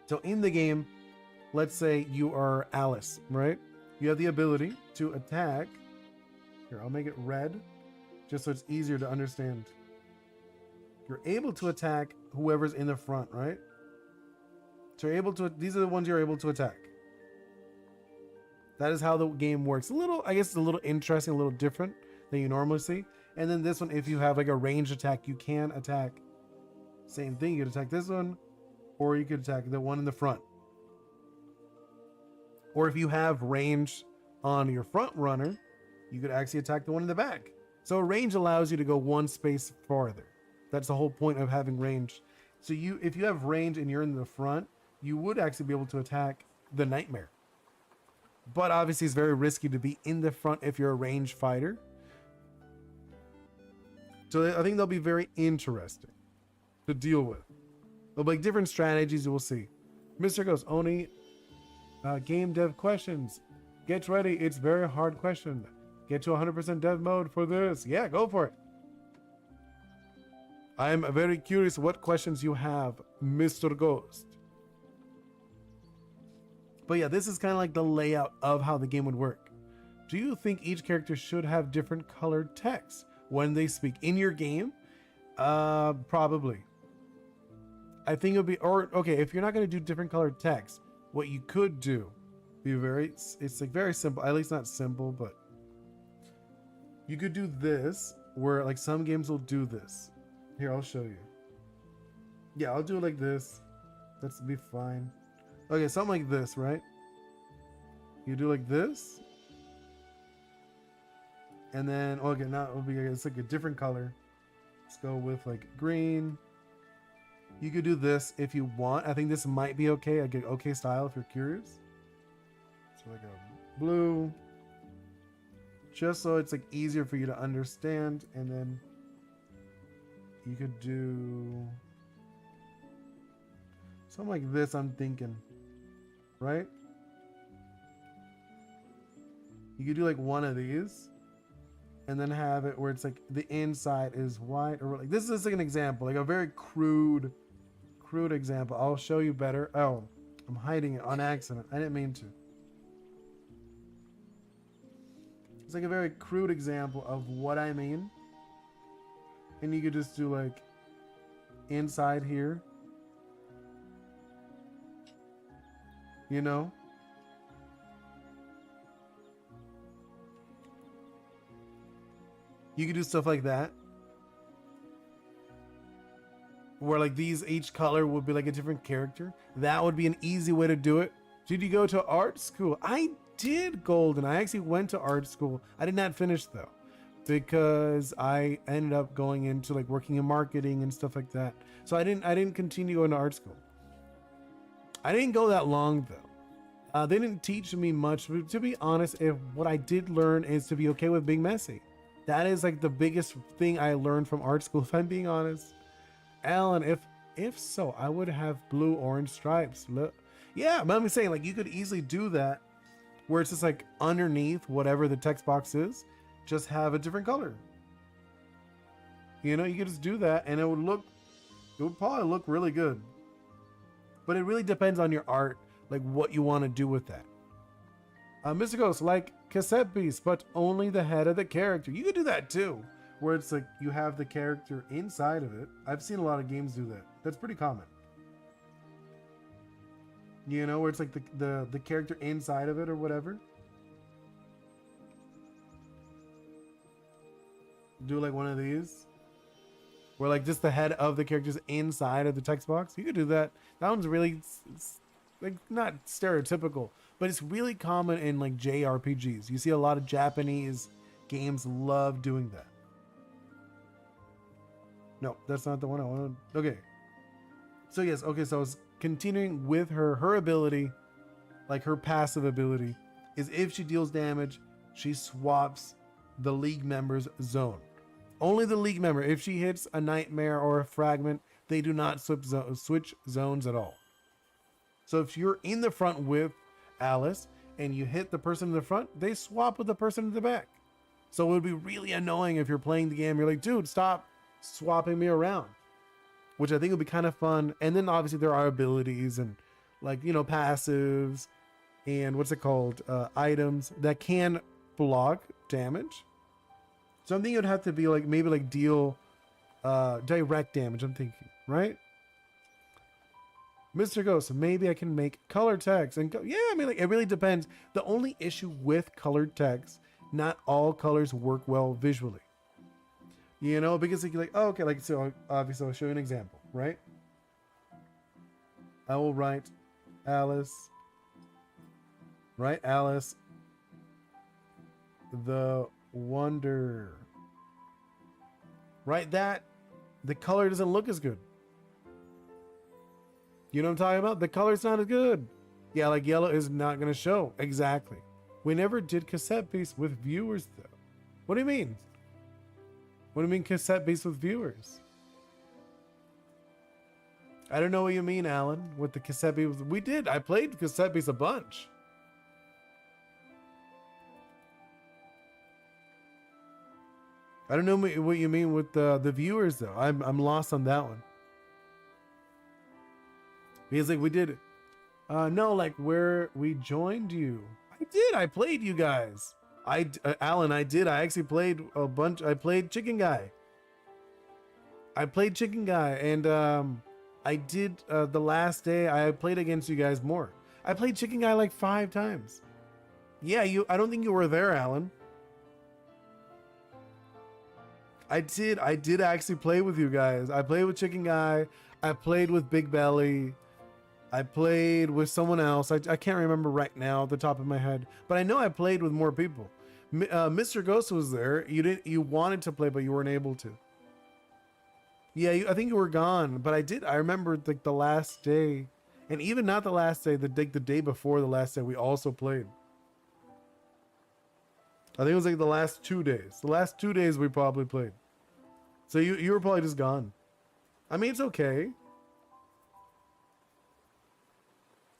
So in the game, let's say you are Alice, right? You have the ability to attack. Here, I'll make it red just so it's easier to understand. You're able to attack whoever's in the front, right? So you're able to, these are the ones you're able to attack. That is how the game works. A little, I guess it's a little interesting, a little different than you normally see. And then this one, if you have like a ranged attack, you can attack. Same thing, you could attack this one, or you could attack the one in the front. Or if you have range on your front runner, you could actually attack the one in the back. So range allows you to go one space farther. That's the whole point of having range. So if you have range and you're in the front, you would actually be able to attack the nightmare. But obviously it's very risky to be in the front if you're a range fighter. So I think they'll be very interesting to deal with. There'll be like different strategies you will see. Mr. Ghost, Oni, game dev questions. Get ready, it's very hard question. Get to 100% dev mode for this. Yeah, go for it. I'm very curious what questions you have, Mr. Ghost. But yeah, this is kind of like the layout of how the game would work. Do you think each character should have different colored text when they speak in your game? Probably. I think it would be, or okay, if you're not going to do different colored text, what you could do, it's like very simple, at least not simple, but you could do this, where like some games will do this. Here, I'll show you. Yeah, I'll do it like this. That's be fine. Okay, something like this, right? You do like this. And then, okay, now it'll be, it's like a different color. Let's go with like green. You could do this if you want. I think this might be okay. I get okay style if you're curious. So like a blue. Just so it's like easier for you to understand. And then you could do something like this, I'm thinking. Right? You could do like one of these. And then have it where it's like the inside is white, or like this is like an example, like a very crude example. I'll show you better. Oh, I'm hiding it on accident. I didn't mean to. It's like a very crude example of what I mean. And you could just do like inside here. You know? You could do stuff like that. Where like these, each color would be like a different character. That would be an easy way to do it. Did you go to art school? I did, Golden. I actually went to art school. I did not finish though, because I ended up going into like working in marketing and stuff like that. So I didn't continue going to art school. I didn't go that long though. They didn't teach me much. But to be honest, what I did learn is to be okay with being messy. That is like the biggest thing I learned from art school, if I'm being honest. Alan, if so, I would have blue orange stripes. Look, yeah, but I'm saying like you could easily do that, where it's just like underneath whatever the text box is, just have a different color. You know, you could just do that, and it would probably look really good. But it really depends on your art, like what you want to do with that. Mr. Ghost, like cassette piece, but only the head of the character. You could do that too, where it's like you have the character inside of it. I've seen a lot of games do that. That's pretty common. You know, where it's like the character inside of it or whatever. Do like one of these, where like just the head of the character's inside of the text box. You could do that. That one's really like not stereotypical, but it's really common in like JRPGs. You see a lot of Japanese games love doing that. No, that's not the one I wanted. Okay. So yes, okay, so I was continuing with her ability, like her passive ability, is if she deals damage, she swaps the league member's zone. Only the league member. If she hits a nightmare or a fragment, they do not switch zones at all. So if you're in the front with Alice and you hit the person in the front, they swap with the person in the back. So it would be really annoying if you're playing the game, you're like, dude, stop swapping me around, which I think would be kind of fun. And then obviously there are abilities and like, you know, passives and what's it called? Items that can block damage. So I'm thinking it would have to be like, maybe like deal direct damage, I'm thinking, right? Mr. Ghost, maybe I can make color text and yeah, I mean, like it really depends. The only issue with colored text, not all colors work well visually. You know, because like, oh, okay, like, so obviously I'll show you an example, right? I will write Alice right? Alice the Wonder. Right? That the color doesn't look as good. You know what I'm talking about? The color's not as good. Yeah, like yellow is not going to show. Exactly. We never did cassette based with viewers though. What do you mean? What do you mean cassette based with viewers? I don't know what you mean, Alan, with the cassette based. We did. I played cassette based a bunch. I don't know what you mean with the viewers though. I'm lost on that one. Because like we did, no, like where we joined you. I did. I played you guys. Alan, I did. I actually played a bunch. I played Chicken Guy. And I did the last day. I played against you guys more. I played Chicken Guy like 5 times. Yeah, you. I don't think you were there, Alan. I did actually play with you guys. I played with Chicken Guy. I played with Big Belly. I played with someone else. I can't remember right now at the top of my head, but I know I played with more people. Mr. Ghost was there. You wanted to play, but you weren't able to. Yeah, I think you were gone, but I did. I remember like the last day, and even not the last day, the day before the last day, we also played. I think it was like the last 2 days. The last 2 days we probably played. So you were probably just gone. I mean, it's okay.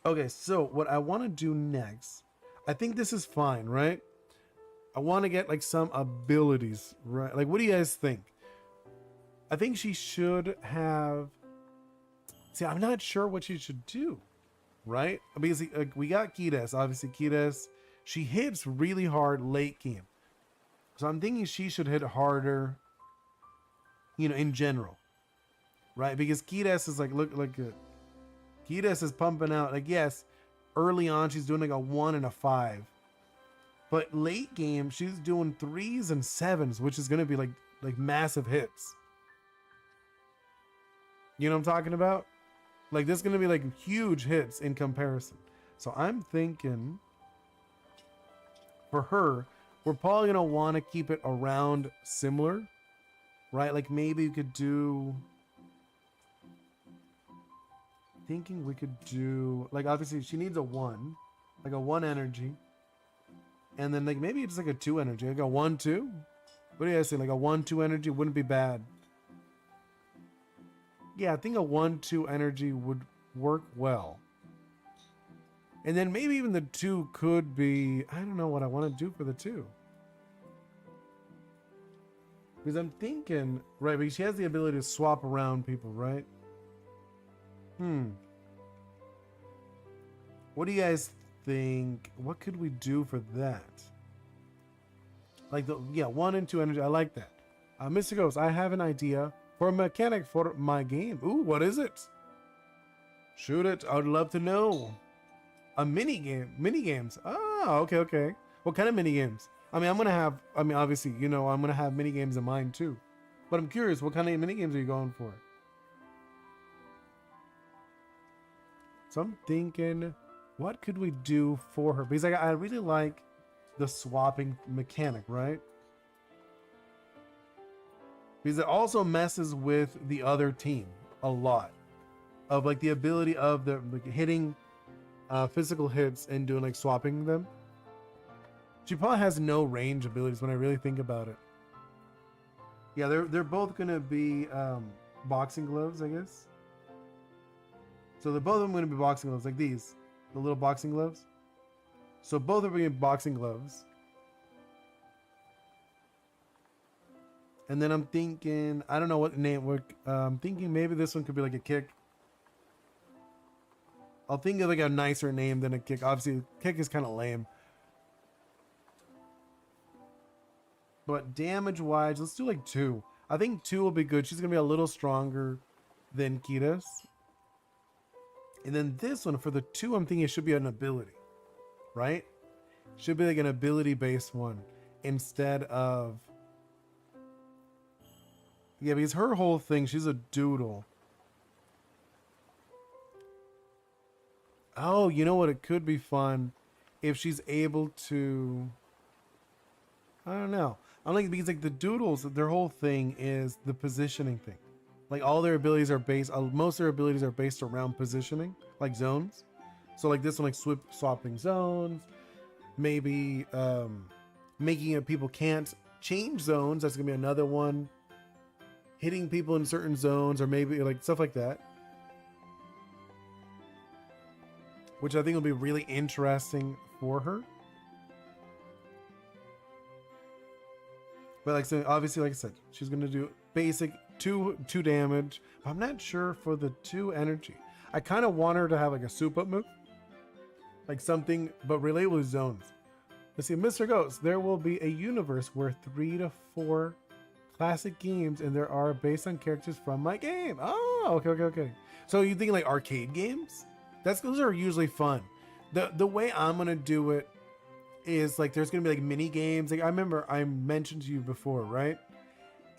Okay, so what I want to do next, I think this is fine, right? I want to get like some abilities, right? Like, what do you guys think? I think she should have. See, I'm not sure what she should do, right? Because like, we got Kides, obviously Kides. She hits really hard late game, so I'm thinking she should hit harder. You know, in general, right? Because Kides is like look. Kides is pumping out, like, yes, early on she's doing like a 1 and a 5, but late game she's doing 3s and 7s, which is gonna be like massive hits. You know what I'm talking about? Like, this is gonna be like huge hits in comparison. So I'm thinking for her, we're probably gonna want to keep it around similar, right? Like maybe you could do. Thinking we could do like, obviously she needs a 1, like a 1 energy, and then like maybe it's like a 2 energy, like a 1-2. What do you guys say? Like a 1-2 energy wouldn't be bad. Yeah, I think a 1-2 energy would work well. And then maybe even the 2 could be, I don't know what I want to do for the 2. Because I'm thinking, right, because she has the ability to swap around people, right? What do you guys think? What could we do for that? Like the 1 and 2 energy. I like that. Mr. Ghost, I have an idea for a mechanic for my game. Ooh, what is it? Shoot it. I would love to know. A mini game. Mini games. Ah, okay. What kind of mini games? I mean, obviously, you know, I'm gonna have mini games in mind too. But I'm curious, what kind of mini games are you going for? So I'm thinking, what could we do for her? Because I really like the swapping mechanic, right? Because it also messes with the other team a lot. Of like the ability of the like hitting physical hits and doing like swapping them. She probably has no range abilities when I really think about it. Yeah, they're both gonna be boxing gloves, I guess. So they're both of them going to be boxing gloves, like these, the little boxing gloves. So both are being boxing gloves. And then I'm thinking, I don't know what name. I'm thinking maybe this one could be like a kick. I'll think of like a nicer name than a kick. Obviously, kick is kind of lame. But damage-wise, let's do like 2. I think 2 will be good. She's going to be a little stronger than Kides. And then this one, for the 2, I'm thinking it should be an ability, right? Should be like an ability-based one instead of... Yeah, because her whole thing, she's a doodle. Oh, you know what? It could be fun if she's able to, I don't know. I'm like, because like the doodles, their whole thing is the positioning thing. Like all their abilities are based, most of their abilities are based around positioning, like zones. So like this one, like swapping zones, maybe making it people can't change zones. That's gonna be another one. Hitting people in certain zones, or maybe like stuff like that, which I think will be really interesting for her. But like, so obviously, like I said, she's gonna do basic two damage. I'm not sure for the 2 energy. I kind of want her to have like a soup up move, like something, but relate with zones. Let's see, Mr. Ghost. There will be a universe where 3 to 4 classic games, and there are based on characters from my game. Oh, okay. So you think like arcade games? Those are usually fun. The way I'm gonna do it is like there's gonna be like mini games. Like I remember I mentioned to you before, right?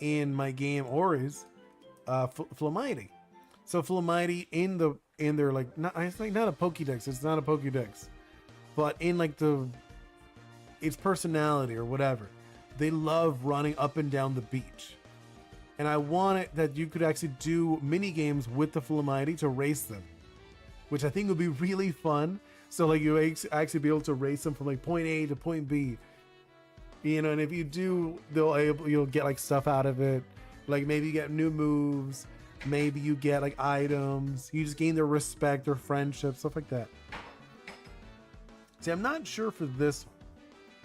In my game Ori's, Flamity. So Flamity in their like not, it's like not a Pokédex. It's not a Pokédex, but in like its personality or whatever, they love running up and down the beach. And I want it that you could actually do mini games with the Flamity to race them, which I think would be really fun. So like you actually be able to race them from like point A to point B, you know. And if you do, you'll get like stuff out of it. Like maybe you get new moves, maybe you get like items. You just gain their respect, their friendship, stuff like that. See, I'm not sure for this one.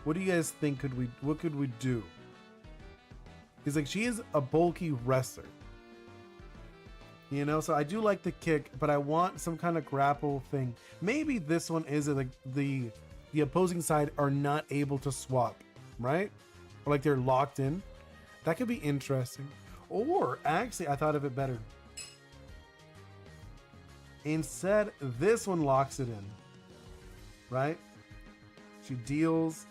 What do you guys think? What could we do? Because like she is a bulky wrestler, you know, so I do like the kick, but I want some kind of grapple thing. Maybe this one is like the opposing side are not able to swap, right? Or like they're locked in. That could be interesting. Or actually, I thought of it better. Instead, this one locks it in, right? She deals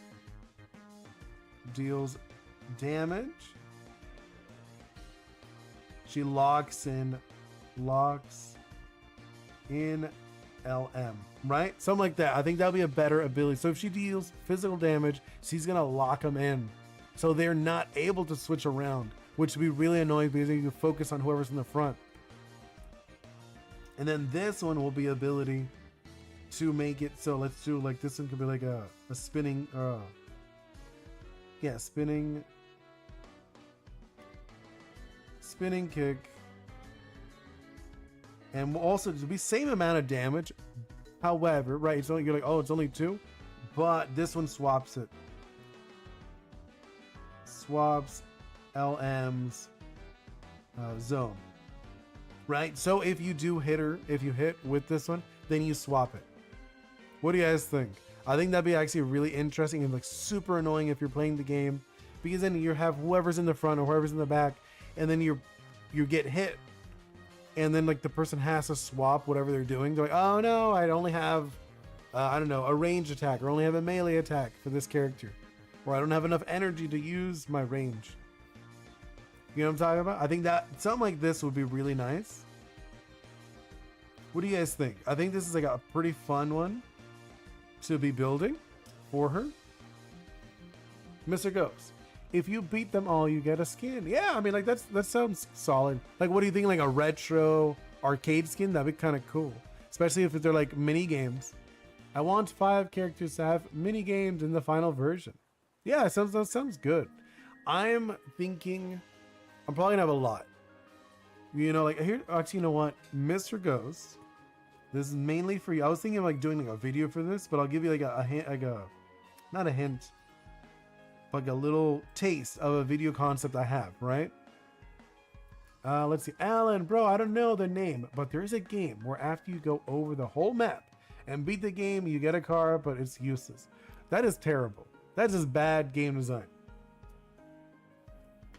damage. She locks in LM, right? Something like that. I think that'll be a better ability. So if she deals physical damage, she's gonna lock them in, so they're not able to switch around, which would be really annoying because you can focus on whoever's in the front. And then this one will be ability to make it so, let's do like this one could be like a spinning spinning kick, and will also to be same amount of damage. However, right, it's only, you're like, oh, it's only 2, but this one swaps it. Swaps LM's zone, right? So if you do hit her, if you hit with this one, then you swap it. What do you guys think? I think that'd be actually really interesting and like super annoying if you're playing the game, because then you have whoever's in the front or whoever's in the back, and then you get hit, and then like the person has to swap whatever they're doing. They're like, oh no, I only have I don't know, a range attack, or only have a melee attack for this character, or I don't have enough energy to use my range. You know what I'm talking about? I think that something like this would be really nice. What do you guys think? I think this is like a pretty fun one to be building for her. Mr. Ghost, if you beat them all, you get a skin. Yeah, I mean, like that sounds solid. Like, what do you think? Like a retro arcade skin? That'd be kind of cool, especially if they're like mini games. I want 5 characters to have mini games in the final version. Yeah, that sounds good. I'm thinking I'm probably gonna have a lot. You know, like here, actually, you know what, Mr. Ghost, this is mainly for you. I was thinking of like doing like a video for this, but I'll give you like a hint, like not a hint, like a little taste of a video concept I have, right? Let's see, Alan, bro, I don't know the name, but there is a game where after you go over the whole map and beat the game, you get a car, but it's useless. That is terrible. That's just bad game design.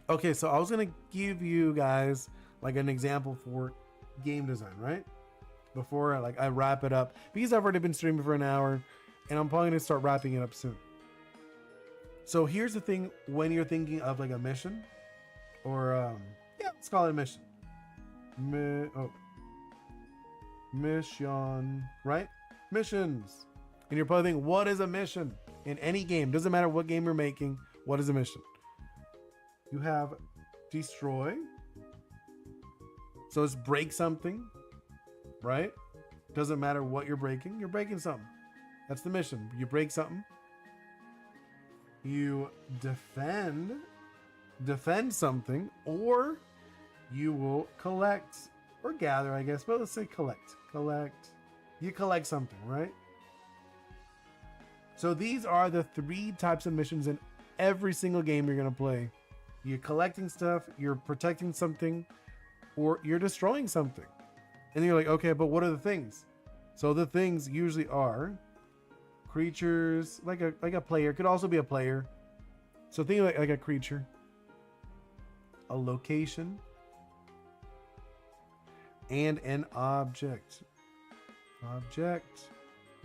Okay, so I was gonna give you guys like an example for game design, right? Before I wrap it up, because I've already been streaming for an hour, and I'm probably gonna start wrapping it up soon. So here's the thing: when you're thinking of like a mission, or yeah, let's call it a mission. Mission, right? Missions. And you're probably thinking, what is a mission in any game? Doesn't matter what game you're making. What is a mission? You have destroy. So it's break something, right? Doesn't matter what you're breaking something. That's the mission. You break something. You defend something, or you will collect or gather, I guess, but let's say collect. You collect something, right? So these are the 3 types of missions in every single game you're going to play. You're collecting stuff, you're protecting something, or you're destroying something. And you're like, okay, but what are the things? So the things usually are creatures, like a player. Could also be a player. So think of like a creature, a location, and an object.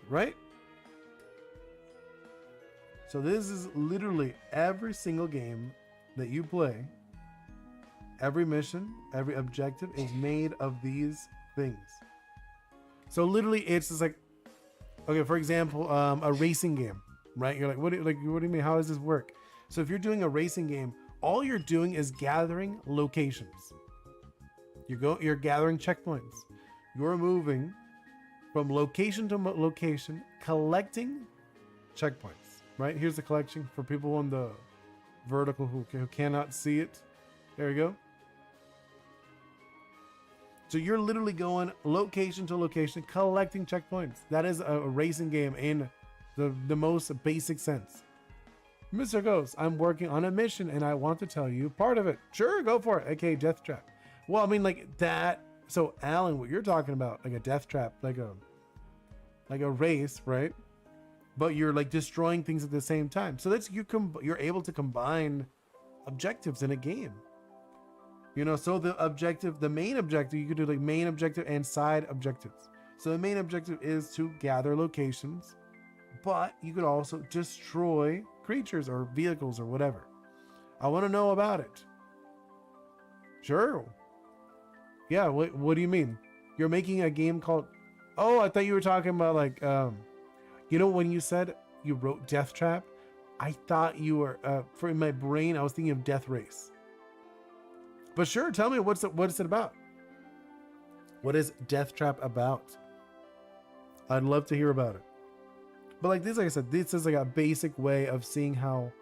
Right? So this is literally every single game that you play. Every mission, every objective is made of these things. So literally it's just like, okay, for example, a racing game, right? You're like, what do you mean? How does this work? So if you're doing a racing game, all you're doing is gathering locations. You're gathering checkpoints. You're moving from location to location, collecting checkpoints, right? Here's the collection for people on the vertical who cannot see it. There you go. So you're literally going location to location, collecting checkpoints. That is a racing game in the most basic sense. Mr. Ghost, I'm working on a mission and I want to tell you part of it. Sure, go for it. Okay, death trap. Well, I mean like that. So Alan, what you're talking about, like a death trap, like a race, right? But you're like destroying things at the same time. So that's you're able to combine objectives in a game. You know, so the main objective, you could do like main objective and side objectives. So the main objective is to gather locations, but you could also destroy creatures or vehicles or whatever. I want to know about it. Sure. Yeah, what do you mean? You're making a game called... Oh, I thought you were talking about like, you know, when you said you wrote Death Trap, I thought you were, in my brain, I was thinking of Death Race. But sure, tell me, what is it about? What is Death Trap about? I'd love to hear about it. But like this, like I said, this is like a basic way of seeing how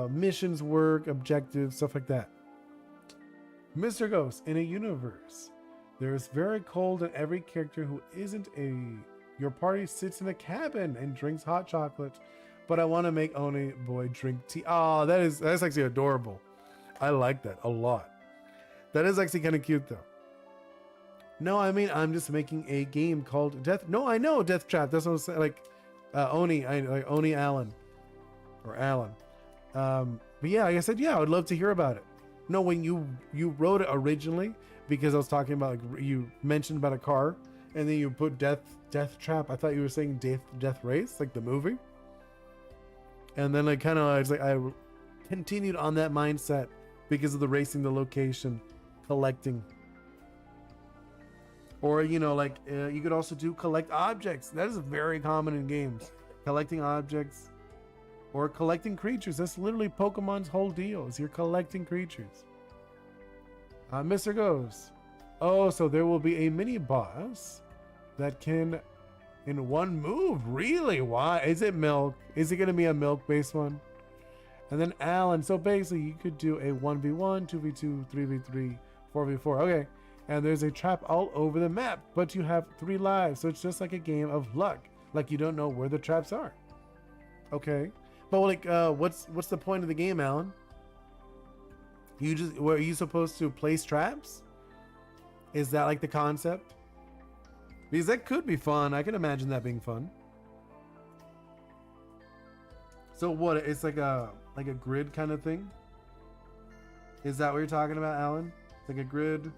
missions work, objectives, stuff like that. Mr. Ghost, in a universe, there is very cold and every character who isn't your party sits in a cabin and drinks hot chocolate. But I want to make Oni Boi drink tea. Oh, that's actually adorable. I like that a lot. That is actually kind of cute though. No, I mean, I'm just making a game called Death. No, I know Death Trap. That's what I'm saying. Like Oni, like Oni Allen or Alan. But yeah, like I said, yeah, I would love to hear about it. No, when you wrote it originally, because I was talking about like you mentioned about a car, and then you put Death Trap. I thought you were saying Death Race, like the movie. And then like I continued on that mindset because of the racing, the location, collecting. Or, you know, like you could also do collect objects. That is very common in games. Collecting objects or collecting creatures. That's literally Pokemon's whole deal, is you're collecting creatures. Mr. Goes. Oh, so there will be a mini boss that can, in one move. Really? Why? Is it milk? Is it going to be a milk-based one? And then Alan. So basically, you could do a 1v1, 2v2, 3v3, 4v4. Okay. And there's a trap all over the map, but you have 3 lives. So it's just like a game of luck. Like you don't know where the traps are. Okay. But like, what's the point of the game, Alan? Were you supposed to place traps? Is that like the concept? Because that could be fun. I can imagine that being fun. So what? It's like a grid kind of thing? Is that what you're talking about, Alan? It's like a grid,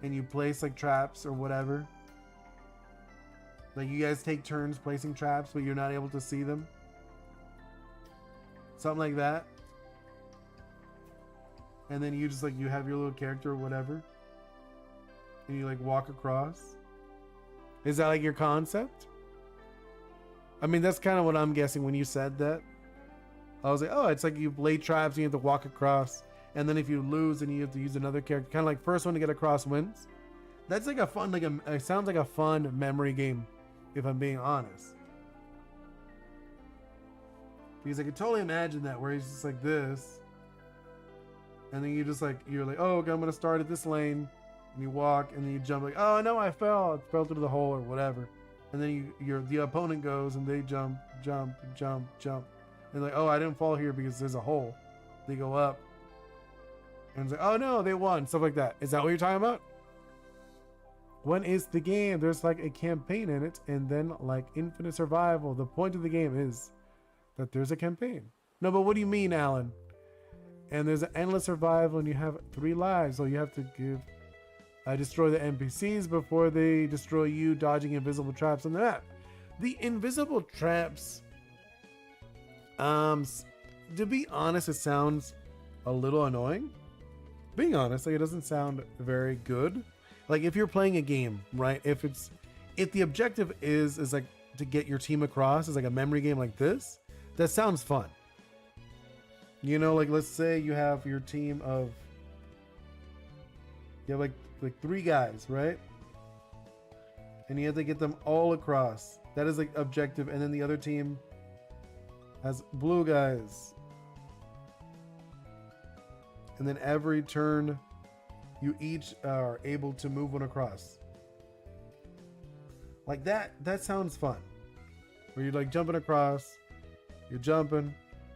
and you place like traps or whatever. Like you guys take turns placing traps, but you're not able to see them. Something like that. And then you just like, you have your little character or whatever, and you like walk across. Is that like your concept? I mean, that's kind of what I'm guessing when you said that. I was like, oh, it's like you lay traps and you have to walk across. And then if you lose, then you have to use another character. Kind of like first one to get across wins. That's like a fun, it sounds like a fun memory game, if I'm being honest. Because I could totally imagine that where he's just like this. And then you just like, you're like, oh, okay, I'm going to start at this lane. And you walk and then you jump like, oh no, I fell through the hole or whatever. And then the opponent goes and they jump. And like, oh, I didn't fall here because there's a hole. They go up. And it's like, oh no, they won. Stuff like that. Is that what you're talking about? When is the game? There's like a campaign in it and then like infinite survival. The point of the game is that there's a campaign. No, but what do you mean, Alan? And there's an endless survival and you have 3 lives. So you have to destroy the NPCs before they destroy you, dodging invisible traps on the map. The invisible traps, to be honest, it sounds a little annoying. Being honest, like it doesn't sound very good. Like if you're playing a game, right? If the objective is like to get your team across, is like a memory game like this, that sounds fun. You know, like let's say you have your team of, you have like 3 guys, right? And you have to get them all across. That is like objective. And then the other team has blue guys. And then every turn you each are able to move one across. Like that sounds fun. Where you're like jumping across, you're jumping,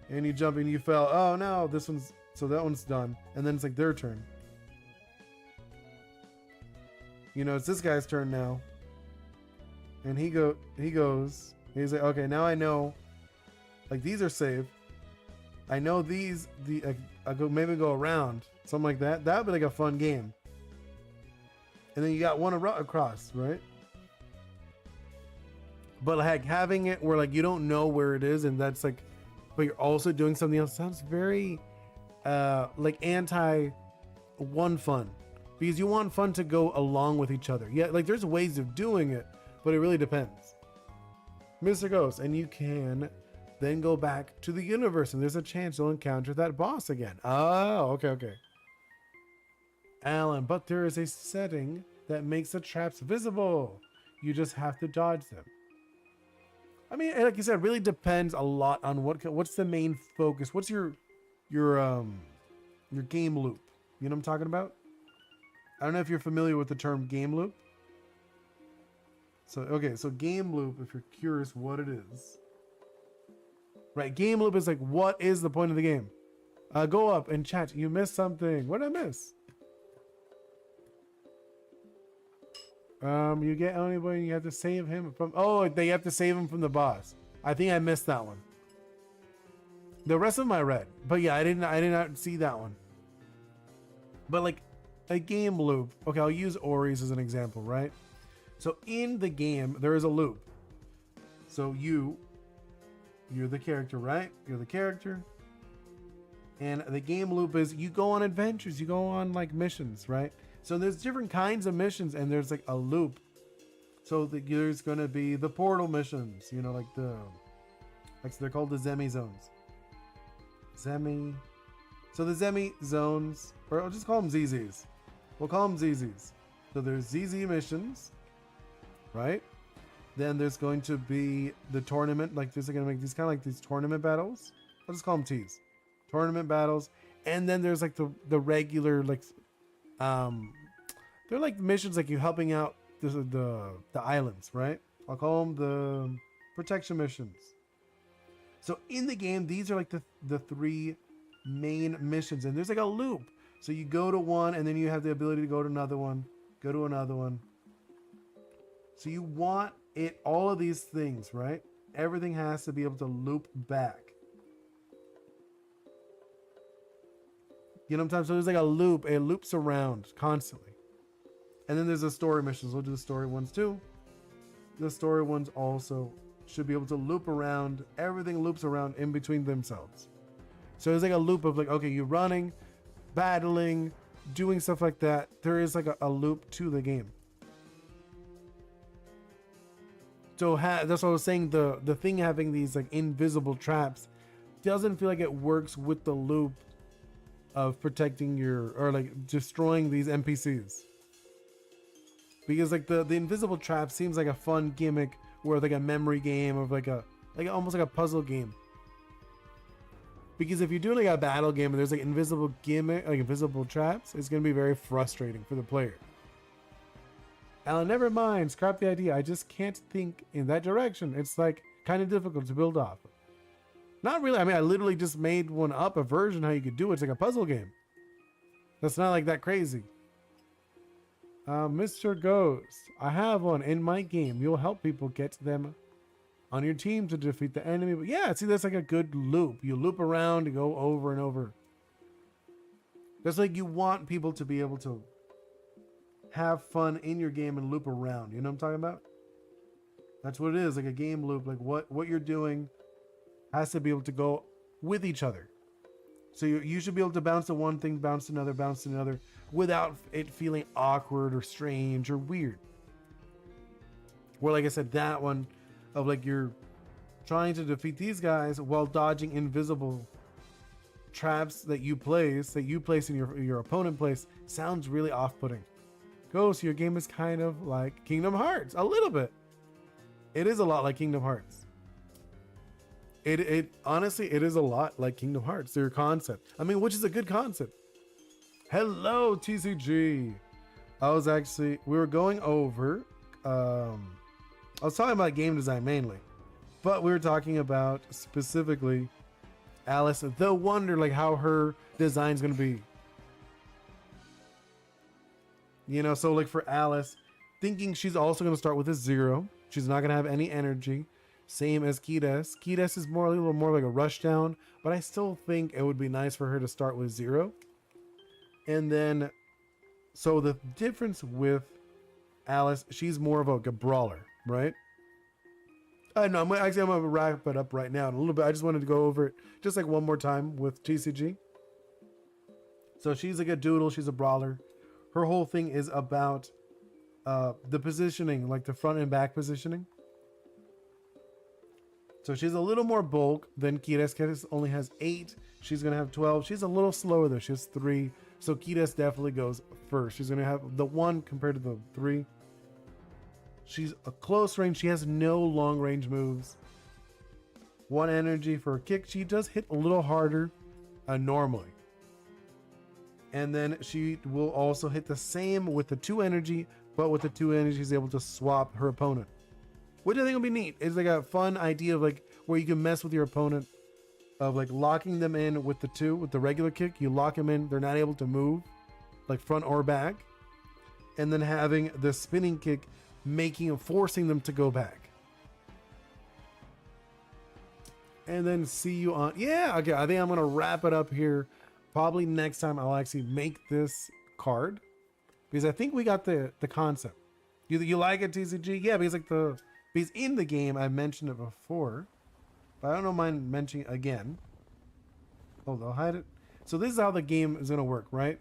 and you jump and you fell. Oh no, that one's done. And then it's like their turn. You know, it's this guy's turn now. And he goes, he's like, okay, now I know, like these are safe. I know these, I maybe go around, something like that. That would be like a fun game. And then you got one across, right? But like having it where like you don't know where it is, and that's like, but you're also doing something else, sounds very like anti one fun. Because you want fun to go along with each other. Yeah, like there's ways of doing it, but it really depends. Mr. Ghost, and you can then go back to the universe and there's a chance you'll encounter that boss again. Oh, okay. Alan, but there is a setting that makes the traps visible. You just have to dodge them. I mean, like you said, it really depends a lot on what's the main focus. What's your game loop? You know what I'm talking about? I don't know if you're familiar with the term game loop. So game loop, if you're curious what it is. Right, game loop is like, what is the point of the game? Go up and chat. You missed something. What did I miss? You get Oni Boi and you have to save him from... Oh, they have to save him from the boss. I think I missed that one. The rest of them I read. But yeah, I did not see that one. But like, a game loop. Okay, I'll use Ori's as an example, right? So in the game, there is a loop. So you're the character, right? You're the character. And the game loop is you go on adventures, you go on like missions, right? So there's different kinds of missions and there's like a loop. So there's going to be the portal missions, you know, like they're called the Zemi zones. So the Zemi zones, or I'll just call them ZZs. We'll call them ZZs. So there's ZZ missions, right? Then there's going to be the tournament, like there's going to make these kind of like these tournament battles. I'll just call them T's. Tournament battles. And then there's like the regular, like, they're like missions like you helping out the islands, right? I'll call them the protection missions. So in the game, these are like the 3 main missions, and there's like a loop. So you go to one and then you have the ability to go to another one, go to another one. So you want it, all of these things, right? Everything has to be able to loop back. You know what I'm talking? So there's like a loop, it loops around constantly. And then there's the story missions. We'll do the story ones too. The story ones also should be able to loop around. Everything loops around in between themselves. So there's like a loop of like, okay, you're running, battling, doing stuff like that. There is like a loop to the game. So that's what I was saying. The thing having these like invisible traps doesn't feel like it works with the loop of protecting your, or like destroying these NPCs. Because like the invisible trap seems like a fun gimmick, where like a memory game or like almost like a puzzle game. Because if you're doing like a battle game and there's like invisible gimmick, like invisible traps, it's gonna be very frustrating for the player. Alan, never mind, scrap the idea. I just can't think in that direction. It's like kind of difficult to build off. Not really. I mean, I literally just made one up, a version how you could do it. It's like a puzzle game. That's not like that crazy. Mr. Ghost, I have one in my game. You'll help people get them on your team to defeat the enemy. But yeah, see, that's like a good loop. You loop around and go over and over. That's like you want people to be able to have fun in your game and loop around. You know what I'm talking about? That's what it is, like a game loop. Like what you're doing has to be able to go with each other. So you should be able to bounce to one thing, bounce to another, without it feeling awkward or strange or weird. Where, like I said, that one of like you're trying to defeat these guys while dodging invisible traps that you place in your opponent place sounds really off-putting. Ghost, your game is kind of like Kingdom Hearts, a little bit. It is a lot like Kingdom Hearts. It honestly, it is a lot like Kingdom Hearts, their concept. I mean, which is a good concept. Hello, TCG. We were going over, I was talking about game design mainly, but we were talking about specifically Alice, the Wonder, like how her design's gonna be. You know, so like for Alice, thinking she's also gonna start with a 0. She's not gonna have any energy. Same as Kides. Kides is a little more like a rush down, but I still think it would be nice for her to start with 0. And then, so the difference with Alice, she's more of a brawler, right? I know, I'm gonna wrap it up right now in a little bit. I just wanted to go over it just like one more time with TCG. So she's like a doodle, she's a brawler. Her whole thing is about the positioning, like the front and back positioning. So she's a little more bulk than Kides. Kides only has 8. She's going to have 12. She's a little slower though. She has 3. So Kides definitely goes first. She's going to have the 1 compared to the 3. She's a close range. She has no long range moves. 1 energy for a kick. She does hit a little harder normally. And then she will also hit the same with the 2 energy, but with the 2 energy, she's able to swap her opponent. Which I think will be neat. It's like a fun idea of like where you can mess with your opponent, of like locking them in with the 2, with the regular kick. You lock them in, they're not able to move, like front or back. And then having the spinning kick, forcing them to go back. And then see you on, yeah, okay, I think I'm gonna wrap it up here. Probably next time I'll actually make this card, because I think we got the concept. You like it, TCG? Yeah, because in the game I mentioned it before, but I don't mind mentioning it again. Hold on, I'll hide it. So this is how the game is gonna work, right?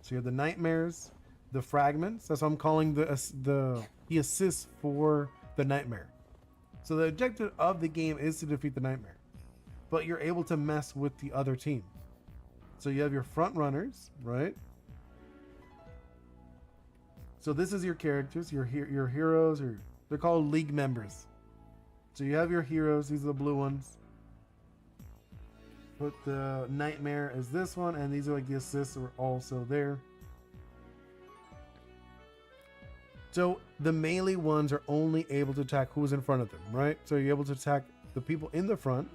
So you have the nightmares, the fragments. That's what I'm calling the assist for the nightmare. So the objective of the game is to defeat the nightmare, but you're able to mess with the other team. So you have your front runners, right? So this is your characters, your heroes, or they're called league members. So you have your heroes, these are the blue ones. Put the nightmare as this one, and these are like the assists are also there. So the melee ones are only able to attack who's in front of them, right? So you're able to attack the people in the front.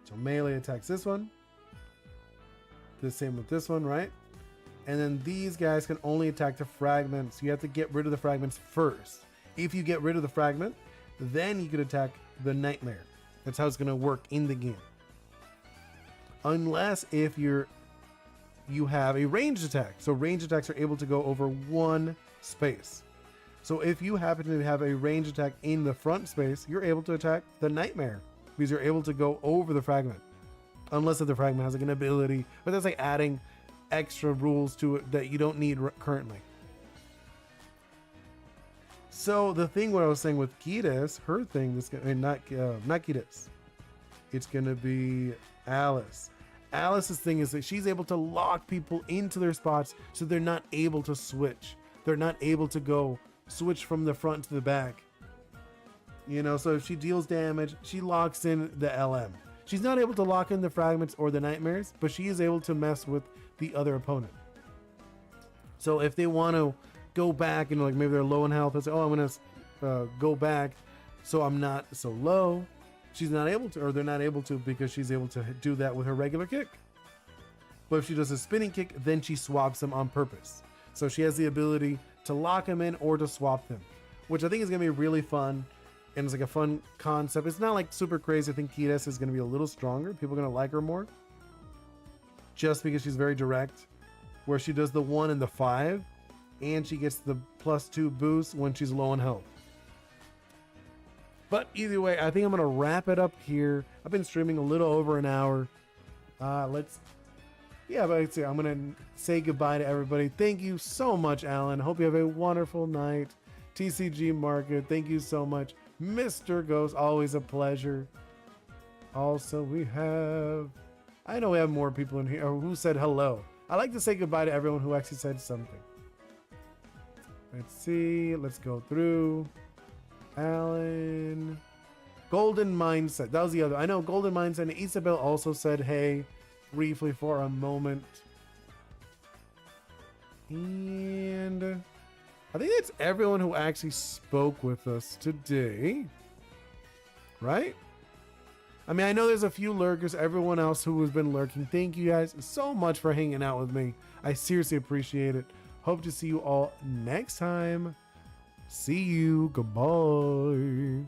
So melee attacks this one. The same with this one, right? And then these guys can only attack the fragments. You have to get rid of the fragments first. If you get rid of the fragment, then you could attack the nightmare. That's how it's going to work in the game. Unless if you have a ranged attack. So ranged attacks are able to go over 1 space. So if you happen to have a ranged attack in the front space, you're able to attack the nightmare, because you're able to go over the fragment. Unless if the fragment has like an ability, but that's like adding extra rules to it that you don't need currently. So the thing, what I was saying with Kiedis, her thing is gonna, not Kiedis. It's gonna be Alice. Alice's thing is that she's able to lock people into their spots so they're not able to switch. They're not able to go switch from the front to the back. You know, so if she deals damage, she locks in the LM. She's not able to lock in the fragments or the nightmares, but she is able to mess with the other opponent. So if they want to go back and like maybe they're low in health, they say, oh, I'm gonna go back so I'm not so low. She's not able to, or they're not able to, because she's able to do that with her regular kick. But if she does a spinning kick, then she swaps them on purpose. So she has the ability to lock them in or to swap them, which I think is gonna be really fun. And it's like a fun concept. It's not like super crazy. I think Kiedis is gonna be a little stronger. People are gonna like her more, just because she's very direct, where she does the 1 and the 5, and she gets the +2 boost when she's low in health. But either way, I think I'm gonna wrap it up here. I've been streaming a little over an hour. But I'm gonna say goodbye to everybody. Thank you so much, Alan. Hope you have a wonderful night. TCG Market, thank you so much. Mr. Ghost, always a pleasure. Also, I know we have more people in here who said hello. I like to say goodbye to everyone who actually said something. Let's see, let's go through. Alan, Golden Mindset, that was the other. I know Golden Mindset, and Isabel also said hey briefly for a moment. And I think that's everyone who actually spoke with us today, right? I mean, I know there's a few lurkers, everyone else who has been lurking. Thank you guys so much for hanging out with me. I seriously appreciate it. Hope to see you all next time. See you. Goodbye.